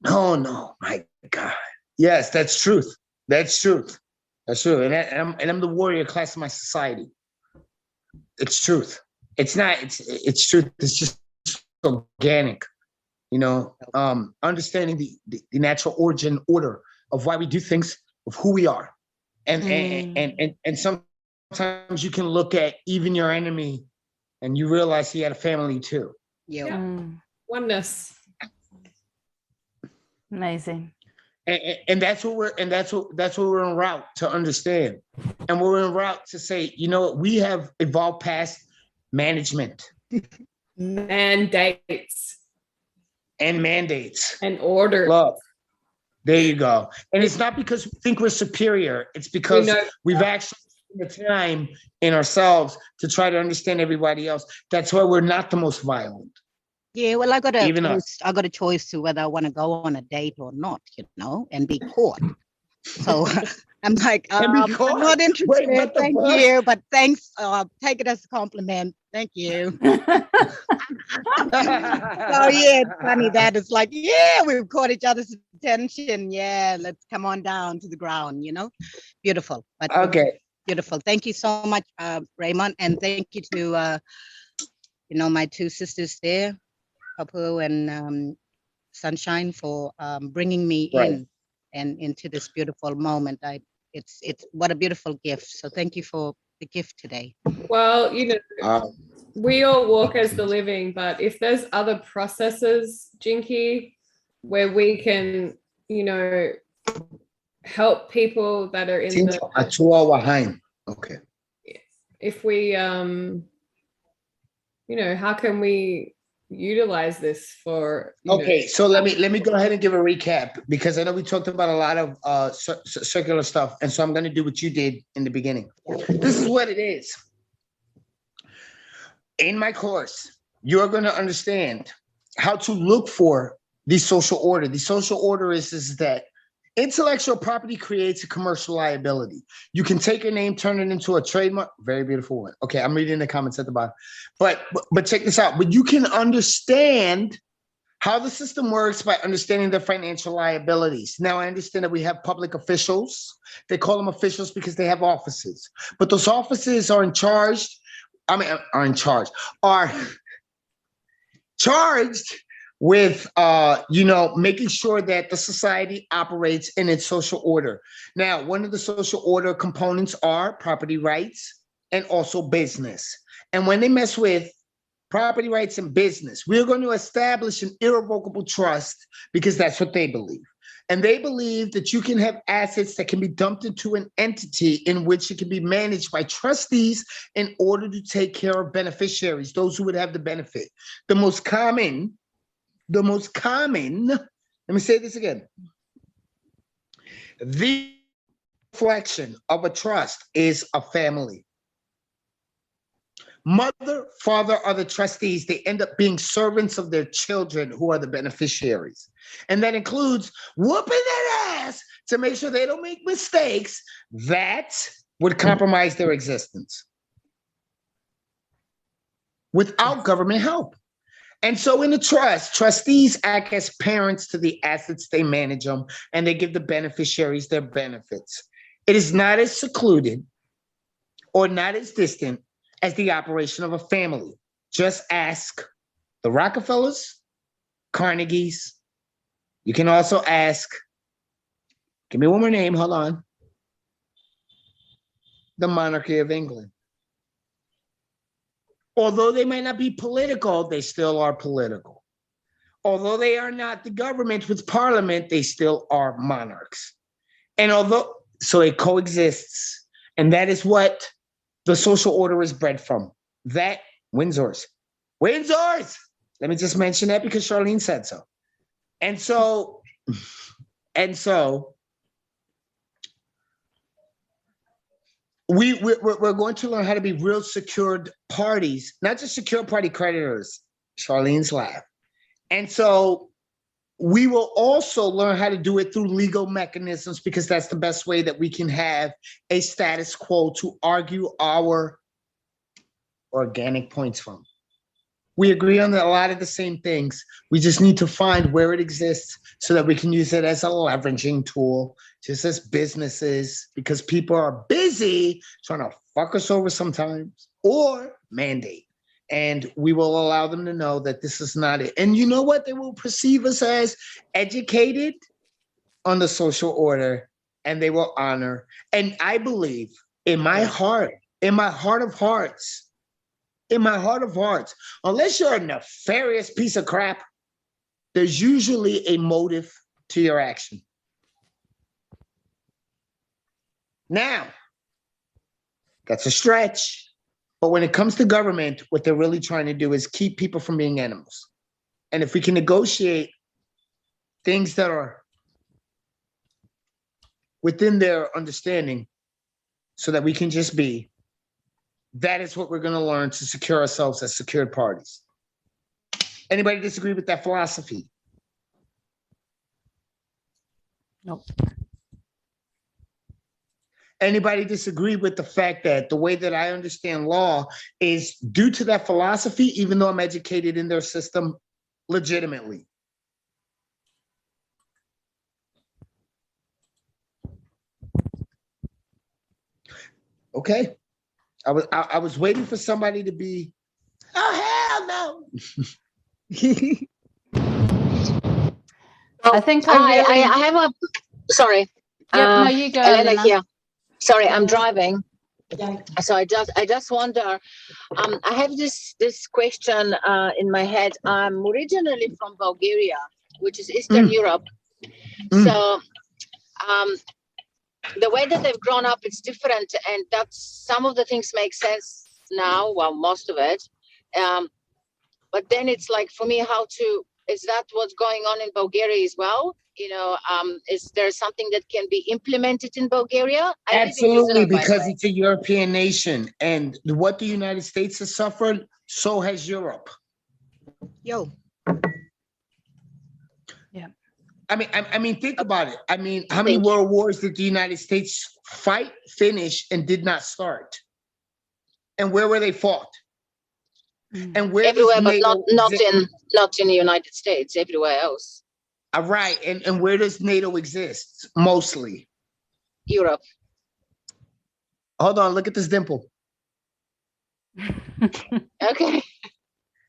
No, my God. Yes, that's truth. That's truth. That's true. And I'm the warrior class of my society. It's truth. It's not, it's truth. It's just organic, understanding the natural origin order of why we do things, of who we are. And sometimes you can look at even your enemy and you realize he had a family too. Yeah. Oneness. Amazing. And that's what we're en route to understand. And we're en route to say, we have evolved past management. Mandates. And order. Love. There you go. And it's not because we think we're superior. It's because we've actually taken the time in ourselves to try to understand everybody else. That's why we're not the most violent. Yeah, well, I got a choice to whether I want to go on a date or not, and be caught. So I'm like, I'm not interested. Wait, thank you, but thanks. Take it as a compliment. Thank you. So yeah, it's funny that it's like, we've caught each other's attention. Yeah, let's come on down to the ground. Beautiful. But okay. Beautiful. Thank you so much, Ramon, and thank you to my two sisters there, Papu and Sunshine, for bringing me in and into this beautiful moment. It's what a beautiful gift. So thank you for the gift today. Well, we all walk as the living, but if there's other processes, Jinky, where we can, help people that are in the 2 hour behind. Okay. If we how can we utilize this for so let me go ahead and give a recap, because I know we talked about a lot of circular stuff, and so I'm going to do what you did in the beginning. This is what it is. In my course, you're going to understand how to look for the social order. The social order is that intellectual property creates a commercial liability. You can take your name, turn it into a trademark. Very beautiful one. Okay, I'm reading the comments at the bottom. But check this out. But you can understand how the system works by understanding the financial liabilities. Now, I understand that we have public officials. They call them officials because they have offices. But those offices are charged with making sure that the society operates in its social order. Now, one of the social order components are property rights and also business. And when they mess with property rights and business, we're going to establish an irrevocable trust, because that's what they believe. And they believe that you can have assets that can be dumped into an entity in which it can be managed by trustees in order to take care of beneficiaries, those who would have the benefit. The most common, let me say this again. The reflection of a trust is a family. Mother, father are the trustees. They end up being servants of their children, who are the beneficiaries. And that includes whooping their ass to make sure they don't make mistakes that would compromise their existence without government help. And so in the trust, trustees act as parents to the assets. They manage them, and they give the beneficiaries their benefits. It is not as secluded or not as distant as the operation of a family. Just ask the Rockefellers, Carnegies. You can also ask, give me one more name, hold on. the monarchy of England. Although they might not be political, they still are political. Although they are not the government with parliament, they still are monarchs. And so it coexists. And that is what the social order is bred from. That, Windsors. Let me just mention that because Charlene said so. And so we're going to learn how to be real secured parties, not just secure party creditors. Charlene's laugh. And so we will also learn how to do it through legal mechanisms because that's the best way that we can have a status quo to argue our organic points from. We agree on a lot of the same things. We just need to find where it exists so that we can use it as a leveraging tool, just as businesses, because people are busy trying to fuck us over sometimes or mandate. And we will allow them to know that this is not it. And you know what? They will perceive us as educated on the social order, and they will honor. And I believe in my heart of hearts, unless you're a nefarious piece of crap, there's usually a motive to your action. Now, that's a stretch. But when it comes to government, what they're really trying to do is keep people from being animals. And if we can negotiate things that are within their understanding so that we can just be, that is what we're going to learn to secure ourselves as secured parties. Anybody disagree with that philosophy? Nope. Anybody disagree with the fact that the way that I understand law is due to that philosophy, even though I'm educated in their system legitimately? Okay. I was waiting for somebody to be, oh, hell no. I think I have a, sorry. Yep, no, you go. Elena here. Sorry, I'm driving. So I just wonder, I have this question in my head. I'm originally from Bulgaria, which is Eastern Europe. So the way that they've grown up, it's different, and that's some of the things make sense now. Well, most of it. But then it's like, for me, is that what's going on in Bulgaria as well? You know, is there something that can be implemented in Bulgaria? Absolutely, because it's a European nation, and what the United States has suffered, so has Europe. Yo. Yeah. I mean, think about it. I mean, how many world wars did the United States fight, finish, and did not start? And where were they fought? And where everywhere, but not in the United States. Everywhere else. Right, and where does NATO exist mostly? Europe. Hold on, look at this dimple. Okay.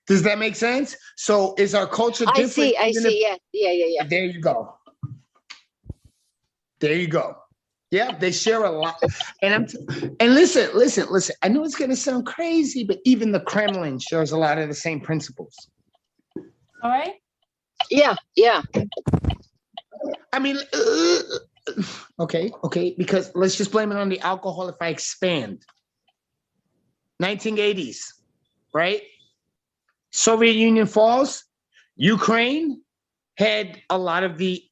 Does that make sense? So is our culture different? I see. Yeah. There you go. Yeah, they share a lot. And listen. I know it's going to sound crazy, but even the Kremlin shares a lot of the same principles. All right. Yeah. I mean, okay, because let's just blame it on the alcohol if I expand. 1980s, right? Soviet Union falls. Ukraine had a lot of the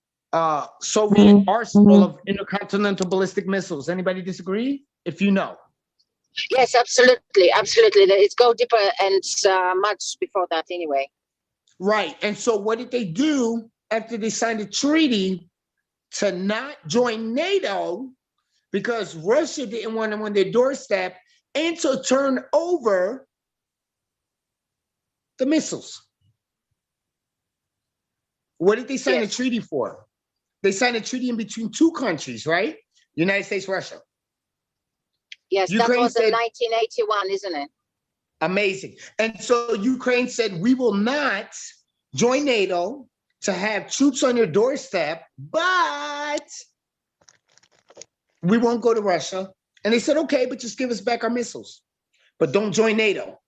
Soviet arsenal of intercontinental ballistic missiles. Anybody disagree? If you know. Yes, absolutely. It's go deeper and much before that anyway. Right. And so what did they do after they signed a treaty to not join NATO because Russia didn't want them on their doorstep and to turn over the missiles? What did they sign a treaty for? They signed a treaty in between two countries, right? United States, Russia. Yes, Ukraine that was in 1981, isn't it? Amazing. And so Ukraine said, we will not join NATO to have troops on your doorstep, but we won't go to Russia And they said, okay, but just give us back our missiles. But don't join NATO.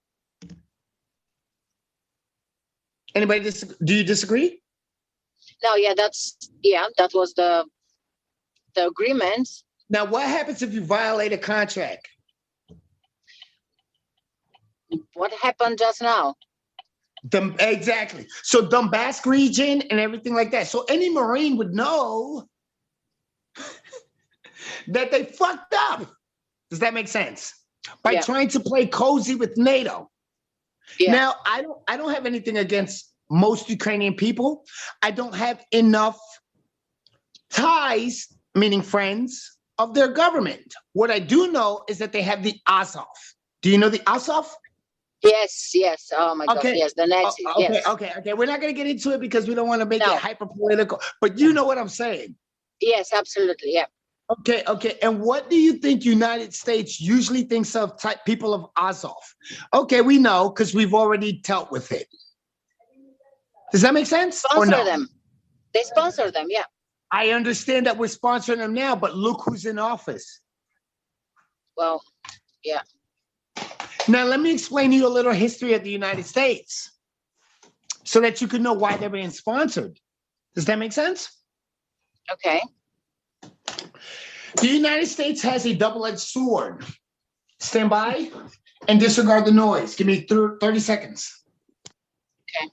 Anybody do you disagree? No, yeah, that was the agreement. Now, what happens if you violate a contract? What happened just now? Exactly. So Donbass region and everything like that. So any Marine would know that they fucked up. Does that make sense? By trying to play cozy with NATO. Yeah. Now, I don't have anything against most Ukrainian people. I don't have enough ties, meaning friends, of their government. What I do know is that they have the Azov. Do you know the Azov? Yes. Oh my God. Yes, the Nazis. Okay. We're not going to get into it because we don't want to make it hyper political. But you know what I'm saying? Yes, absolutely. Yeah. Okay. And what do you think United States usually thinks of people of Azov? Okay, we know because we've already dealt with it. Does that make sense? Sponsor them. They sponsor them, yeah. I understand that we're sponsoring them now, but look who's in office. Well, yeah. Now, let me explain to you a little history of the United States so that you can know why they're being sponsored. Does that make sense? Okay. The United States has a double-edged sword. Stand by and disregard the noise. Give me 30 seconds. Okay.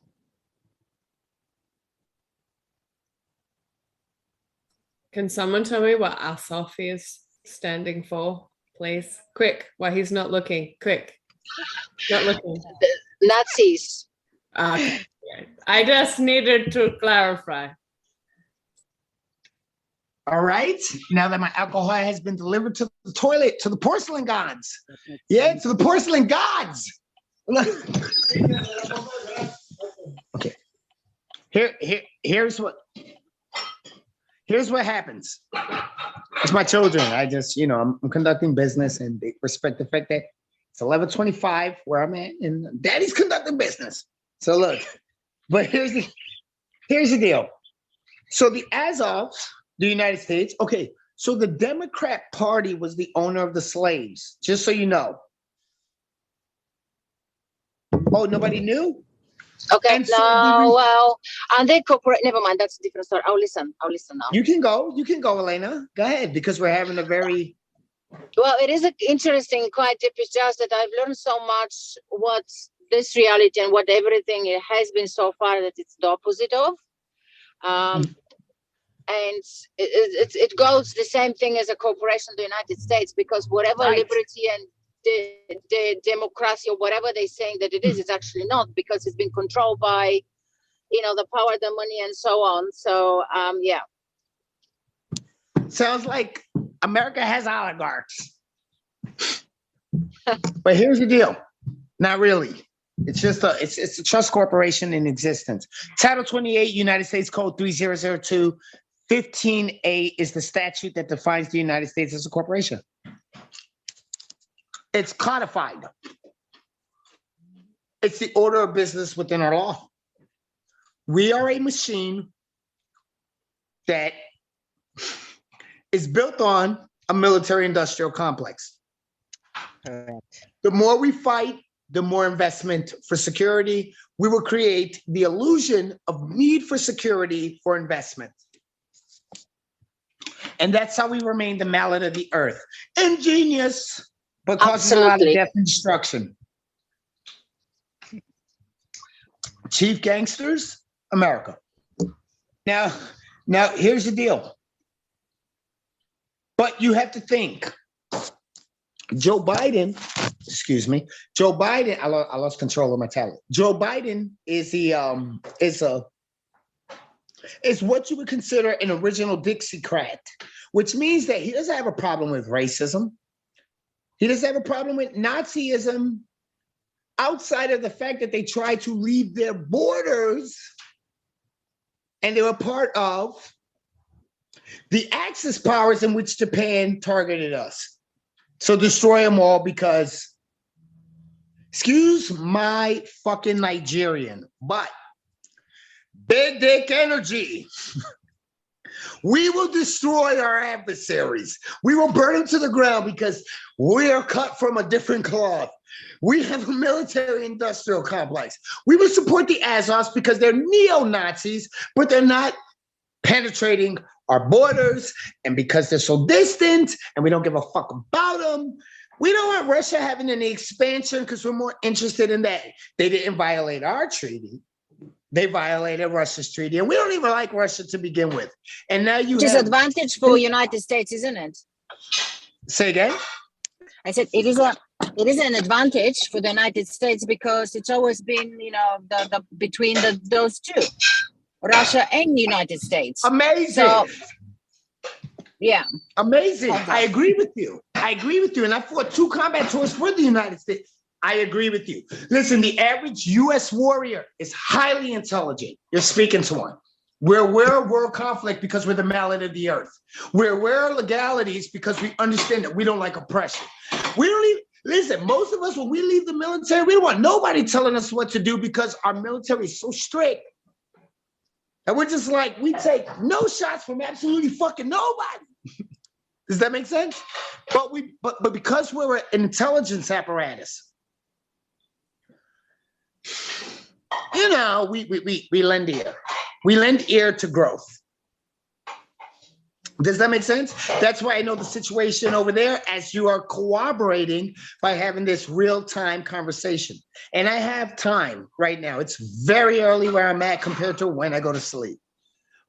Can someone tell me what Azov is standing for, please? Quick, while he's not looking. Quick. Not looking. The Nazis. Okay. I just needed to clarify. All right. Now that my alcohol has been delivered to the toilet, to the porcelain gods. Yeah, to the porcelain gods. Okay. Here's what happens. It's my children. I just, I'm conducting business and they respect the fact that it's 11:25 where I'm at and daddy's conducting business. So look, but here's the deal. So the Azovs, the United States, okay, so the Democrat Party was the owner of the slaves, just so you know. Oh, nobody knew? Okay, and so and they cooperate. Never mind, that's a different story. I'll listen now. You can go, Elena. Go ahead, because we're having a very... Well, it is interesting, quite deep. It's just that I've learned so much what this reality and what everything it has been so far that it's the opposite of. And it goes the same thing as a corporation in the United States, because whatever liberty and the democracy or whatever they're saying that it is, it's actually not, because it's been controlled by, the power, the money, and so on. So, yeah. Sounds like America has oligarchs. But here's the deal. Not really. It's just it's a trust corporation in existence. Title 28, United States Code 3002. 15A is the statute that defines the United States as a corporation. It's codified. It's the order of business within our law. We are a machine that is built on a military-industrial complex. Correct. The more we fight, the more investment for security. We will create the illusion of need for security for investment. And that's how we remain the mallet of the earth. Ingenious, but causing a lot of death and destruction. Chief gangsters, America. Now here's the deal. But you have to think. Joe Biden, I lost control of my talent. Joe Biden is what you would consider an original Dixiecrat, which means that he doesn't have a problem with racism. He doesn't have a problem with Nazism, outside of the fact that they tried to leave their borders and they were part of the Axis powers in which Japan targeted us. So destroy them all because, excuse my fucking Nigerian, but big dick energy. We will destroy our adversaries. We will burn them to the ground because we are cut from a different cloth. We have a military-industrial complex. We will support the Azovs because they're neo-Nazis, but they're not penetrating our borders, and because they're so distant and we don't give a fuck about them. We don't want Russia having any expansion because we're more interested in that. They didn't violate our treaty. They violated Russia's treaty, and we don't even like Russia to begin with. And now you have disadvantage for United States, isn't it? Say again? I said it is an advantage for the United States because it's always been, the between those two, Russia and United States. Amazing. So, yeah. Amazing. I agree with you. And I fought 2 combat tours for the United States. I agree with you. Listen, the average U.S. warrior is highly intelligent. You're speaking to one. We're aware of world conflict because we're the mallet of the earth. We're aware of legalities because we understand that we don't like oppression. We don't even, listen, most of us, when we leave the military, we don't want nobody telling us what to do because our military is so strict. And we're just like, we take no shots from absolutely fucking nobody. Does that make sense? But because we're an intelligence apparatus, we lend ear. We lend ear to growth. Does that make sense? That's why I know the situation over there as you are cooperating by having this real-time conversation. And I have time right now. It's very early where I'm at compared to when I go to sleep.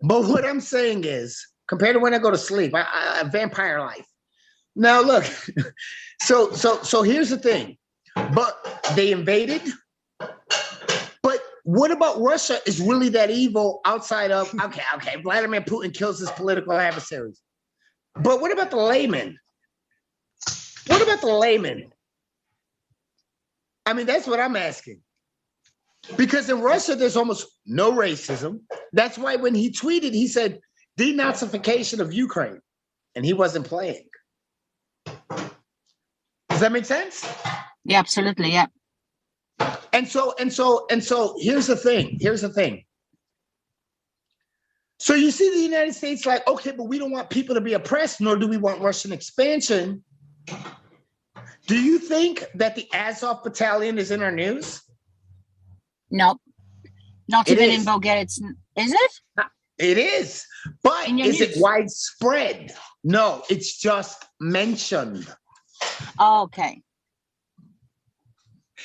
But what I'm saying is, compared to when I go to sleep, I vampire life. Now look, so here's the thing. But they invaded. But what about Russia is really that evil outside of, okay, Vladimir Putin kills his political adversaries. But what about the layman? What about the layman? I mean, that's what I'm asking. Because in Russia, there's almost no racism. That's why when he tweeted, he said, denazification of Ukraine. And he wasn't playing. Does that make sense? Yeah, absolutely, yeah. And so here's the thing. So you see the United States like, okay, but we don't want people to be oppressed, nor do we want Russian expansion. Do you think that the Azov battalion is in our news? No, not even in Bulgaria. Is it? It is, but is it widespread? No, it's just mentioned. Oh, okay.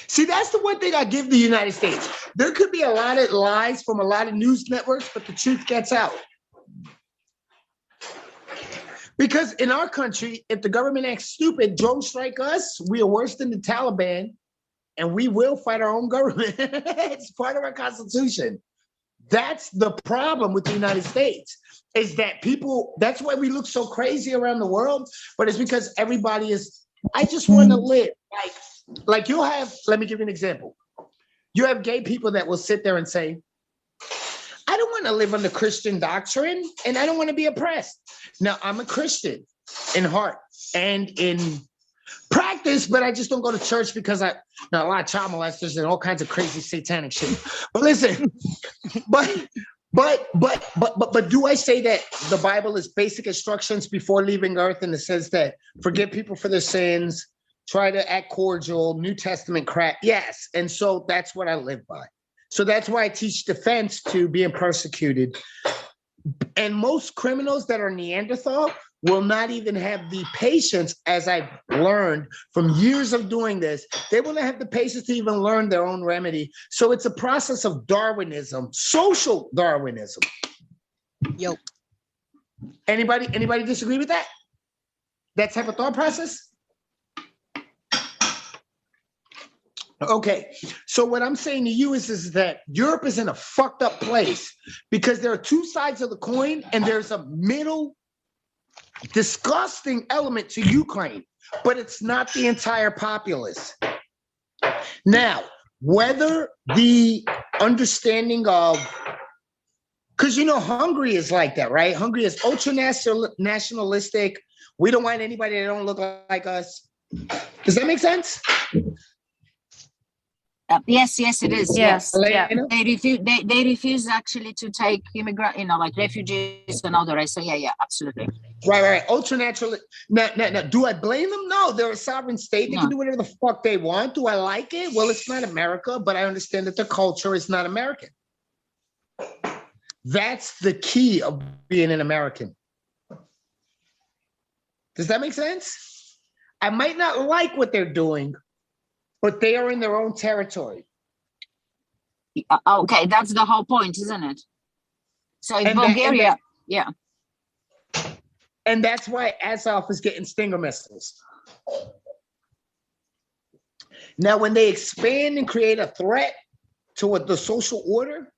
See, that's the one thing I give the United States. There could be a lot of lies from a lot of news networks, but the truth gets out. Because in our country, if the government acts stupid, drone strike us, we are worse than the Taliban, and we will fight our own government. It's part of our Constitution. That's the problem with the United States, is that people, that's why we look so crazy around the world, but it's because everybody is, I just want to live. Like you'll have, let me give you an example. You have gay people that will sit there and say, I don't want to live under Christian doctrine and I don't want to be oppressed. Now, I'm a Christian in heart and in practice, but I just don't go to church because a lot of child molesters and all kinds of crazy satanic shit. But listen, but do I say that the Bible is basic instructions before leaving earth in the sense that forgive people for their sins, try to act cordial, New Testament crap? Yes. And so that's what I live by. So that's why I teach defense to being persecuted. And most criminals that are Neanderthal will not even have the patience, as I've learned from years of doing this, they will not have the patience to even learn their own remedy. So it's a process of Darwinism, social Darwinism. Yo. Anybody disagree with that? That type of thought process? Okay, so what I'm saying to you is that Europe is in a fucked up place because there are two sides of the coin and there's a middle disgusting element to Ukraine, but it's not the entire populace. Now, whether the understanding of, because Hungary is like that, right? Hungary is ultra nationalistic. We don't want anybody that don't look like us. Does that make sense? Yes, it is. Yes. Yeah. They refuse actually to take immigrant, like refugees and all the rest. So yeah, absolutely. Right. Ultra natural. Now, do I blame them? No, they're a sovereign state. They can do whatever the fuck they want. Do I like it? Well, it's not America, but I understand that their culture is not American. That's the key of being an American. Does that make sense? I might not like what they're doing, but they are in their own territory. Okay, that's the whole point, isn't it? So in Bulgaria, yeah. And that's why Azov is getting Stinger missiles. Now, when they expand and create a threat to what the social order,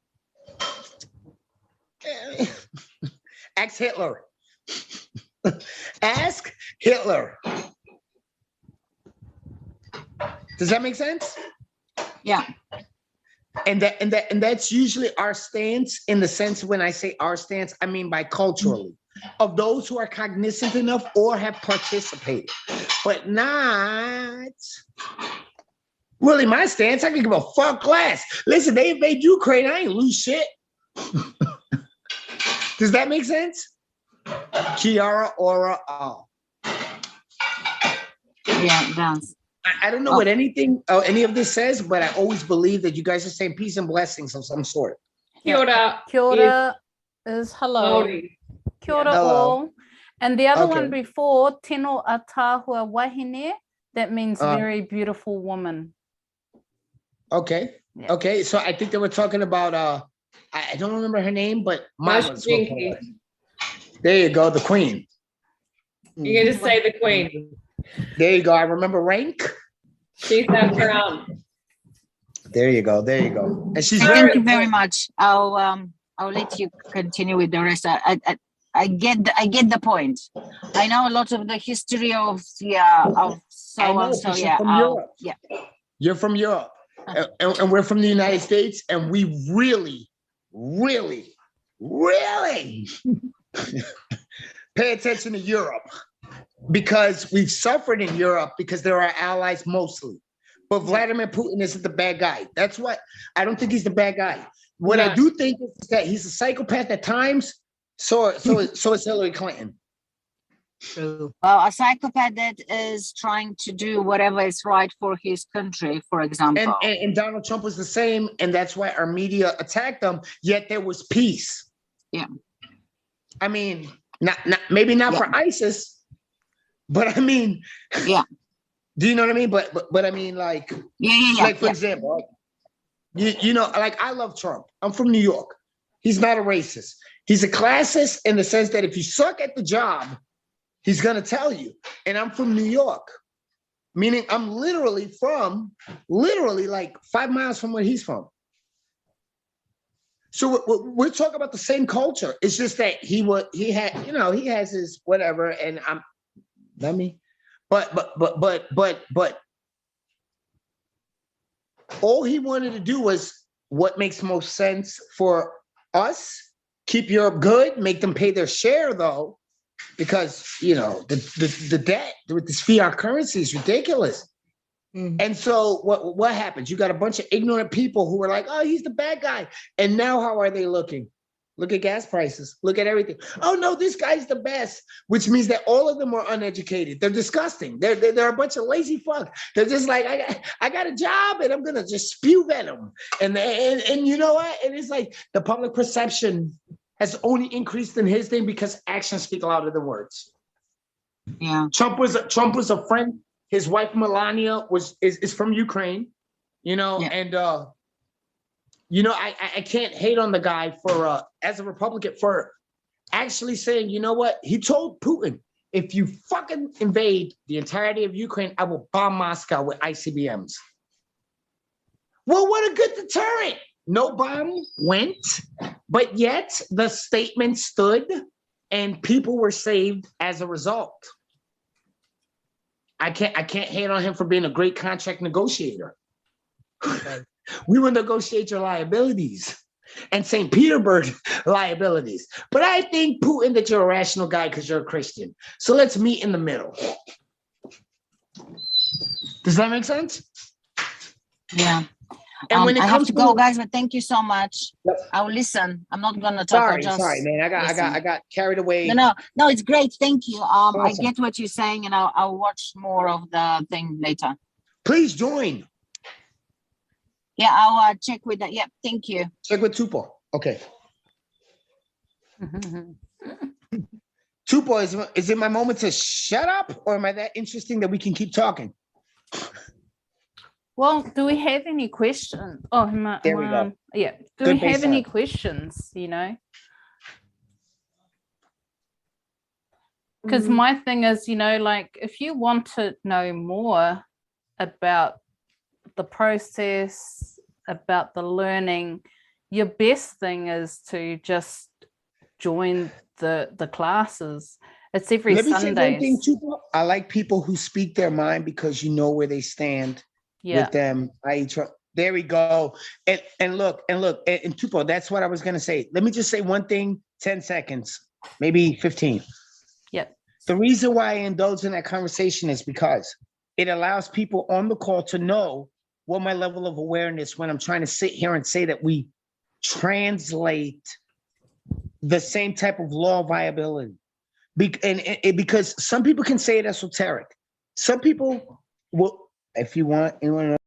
ask Hitler. Ask Hitler. Does that make sense? Yeah. And that's usually our stance. In the sense, when I say our stance, I mean by culturally, of those who are cognizant enough or have participated, but not really my stance. I can give a fuck less. Listen, they invade Ukraine, I ain't lose shit. Does that make sense? Kiara, Aura, all. Yeah, it does. I don't know what any of this says, but I always believe that you guys are saying peace and blessings of some sort. Kia ora. Kia ora is hello. Kia ora all. And the other one before, tino atahua wahine, that means very beautiful woman. Okay. Yeah. Okay. So I think they were talking about, I don't remember her name, but Maja-Jingki. There you go, the queen. You're going to say the queen. There you go. I remember rank. She's that crown. There you go. And she's thank you very much. I'll let you continue with the rest. I get the point. I know a lot of the history of so on. So yeah, from Europe. Yeah. You're from Europe, and we're from the United States, and we really pay attention to Europe. Because we've suffered in Europe because they're our allies mostly. But Vladimir Putin isn't the bad guy. That's what, I don't think he's the bad guy. What I do think is that he's a psychopath at times, so is Hillary Clinton. Well, a psychopath that is trying to do whatever is right for his country, for example. And Donald Trump was the same, and that's why our media attacked them, yet there was peace. Yeah. I mean, maybe not for ISIS, but I mean, yeah. Do you know what I mean? But I mean, like, like for example, you know, like I love Trump. I'm from New York. He's not a racist. He's a classist in the sense that if you suck at the job, he's gonna tell you. And I'm from New York, meaning I'm literally like 5 miles from where he's from. So we're talking about the same culture. It's just that he has his whatever, and but all he wanted to do was what makes most sense for us. Keep Europe good, make them pay their share though, because you know the debt with this fiat currency is ridiculous. Mm-hmm. And so what happens? You got a bunch of ignorant people who are like, oh, he's the bad guy. And now how are they looking? Look at gas prices. Look at everything. Oh no, this guy's the best, which means that all of them are uneducated. They're disgusting. They're a bunch of lazy fuck. They're just like, I got a job and I'm gonna just spew venom. And you know what? And it's like the public perception has only increased in his thing because actions speak louder than words. Yeah. Trump was a friend. His wife Melania is from Ukraine, you know, and you know, I can't hate on the guy for as a Republican for actually saying, you know what? He told Putin, if you fucking invade the entirety of Ukraine, I will bomb Moscow with ICBMs. Well, what a good deterrent. No bomb went, but yet the statement stood and people were saved as a result. I can't hate on him for being a great contract negotiator. We will negotiate your liabilities and St. Petersburg liabilities. But I think, Putin, that you're a rational guy because you're a Christian. So let's meet in the middle. Does that make sense? Yeah. And when it I comes have to go, guys, but thank you so much. Yep. I'll listen. I'm not gonna talk. Sorry, man. I got carried away. No, it's great. Thank you. Awesome. I get what you're saying, and I'll watch more of the thing later. Please join. Yeah, I'll check with that. Yeah, thank you. Check with Tupo. Okay. Tupo, is it my moment to shut up, or am I that interesting that we can keep talking? Well, do we have any questions? Oh, there we go. Yeah. Do Good we have any questions, you know? Because my thing is, you know, like if you want to know more about the process, about the learning, your best thing is to just join the classes. It's every Sunday. Let me say one thing, Tupo. I like people who speak their mind because you know where they stand. With them. There we go. And look, and Tupo, that's what I was going to say. Let me just say one thing, 10 seconds, maybe 15. Yep. The reason why I indulge in that conversation is because it allows people on the call to know what my level of awareness when I'm trying to sit here and say that we translate the same type of law viability. Because some people can say it esoteric. Some people will, if you want to know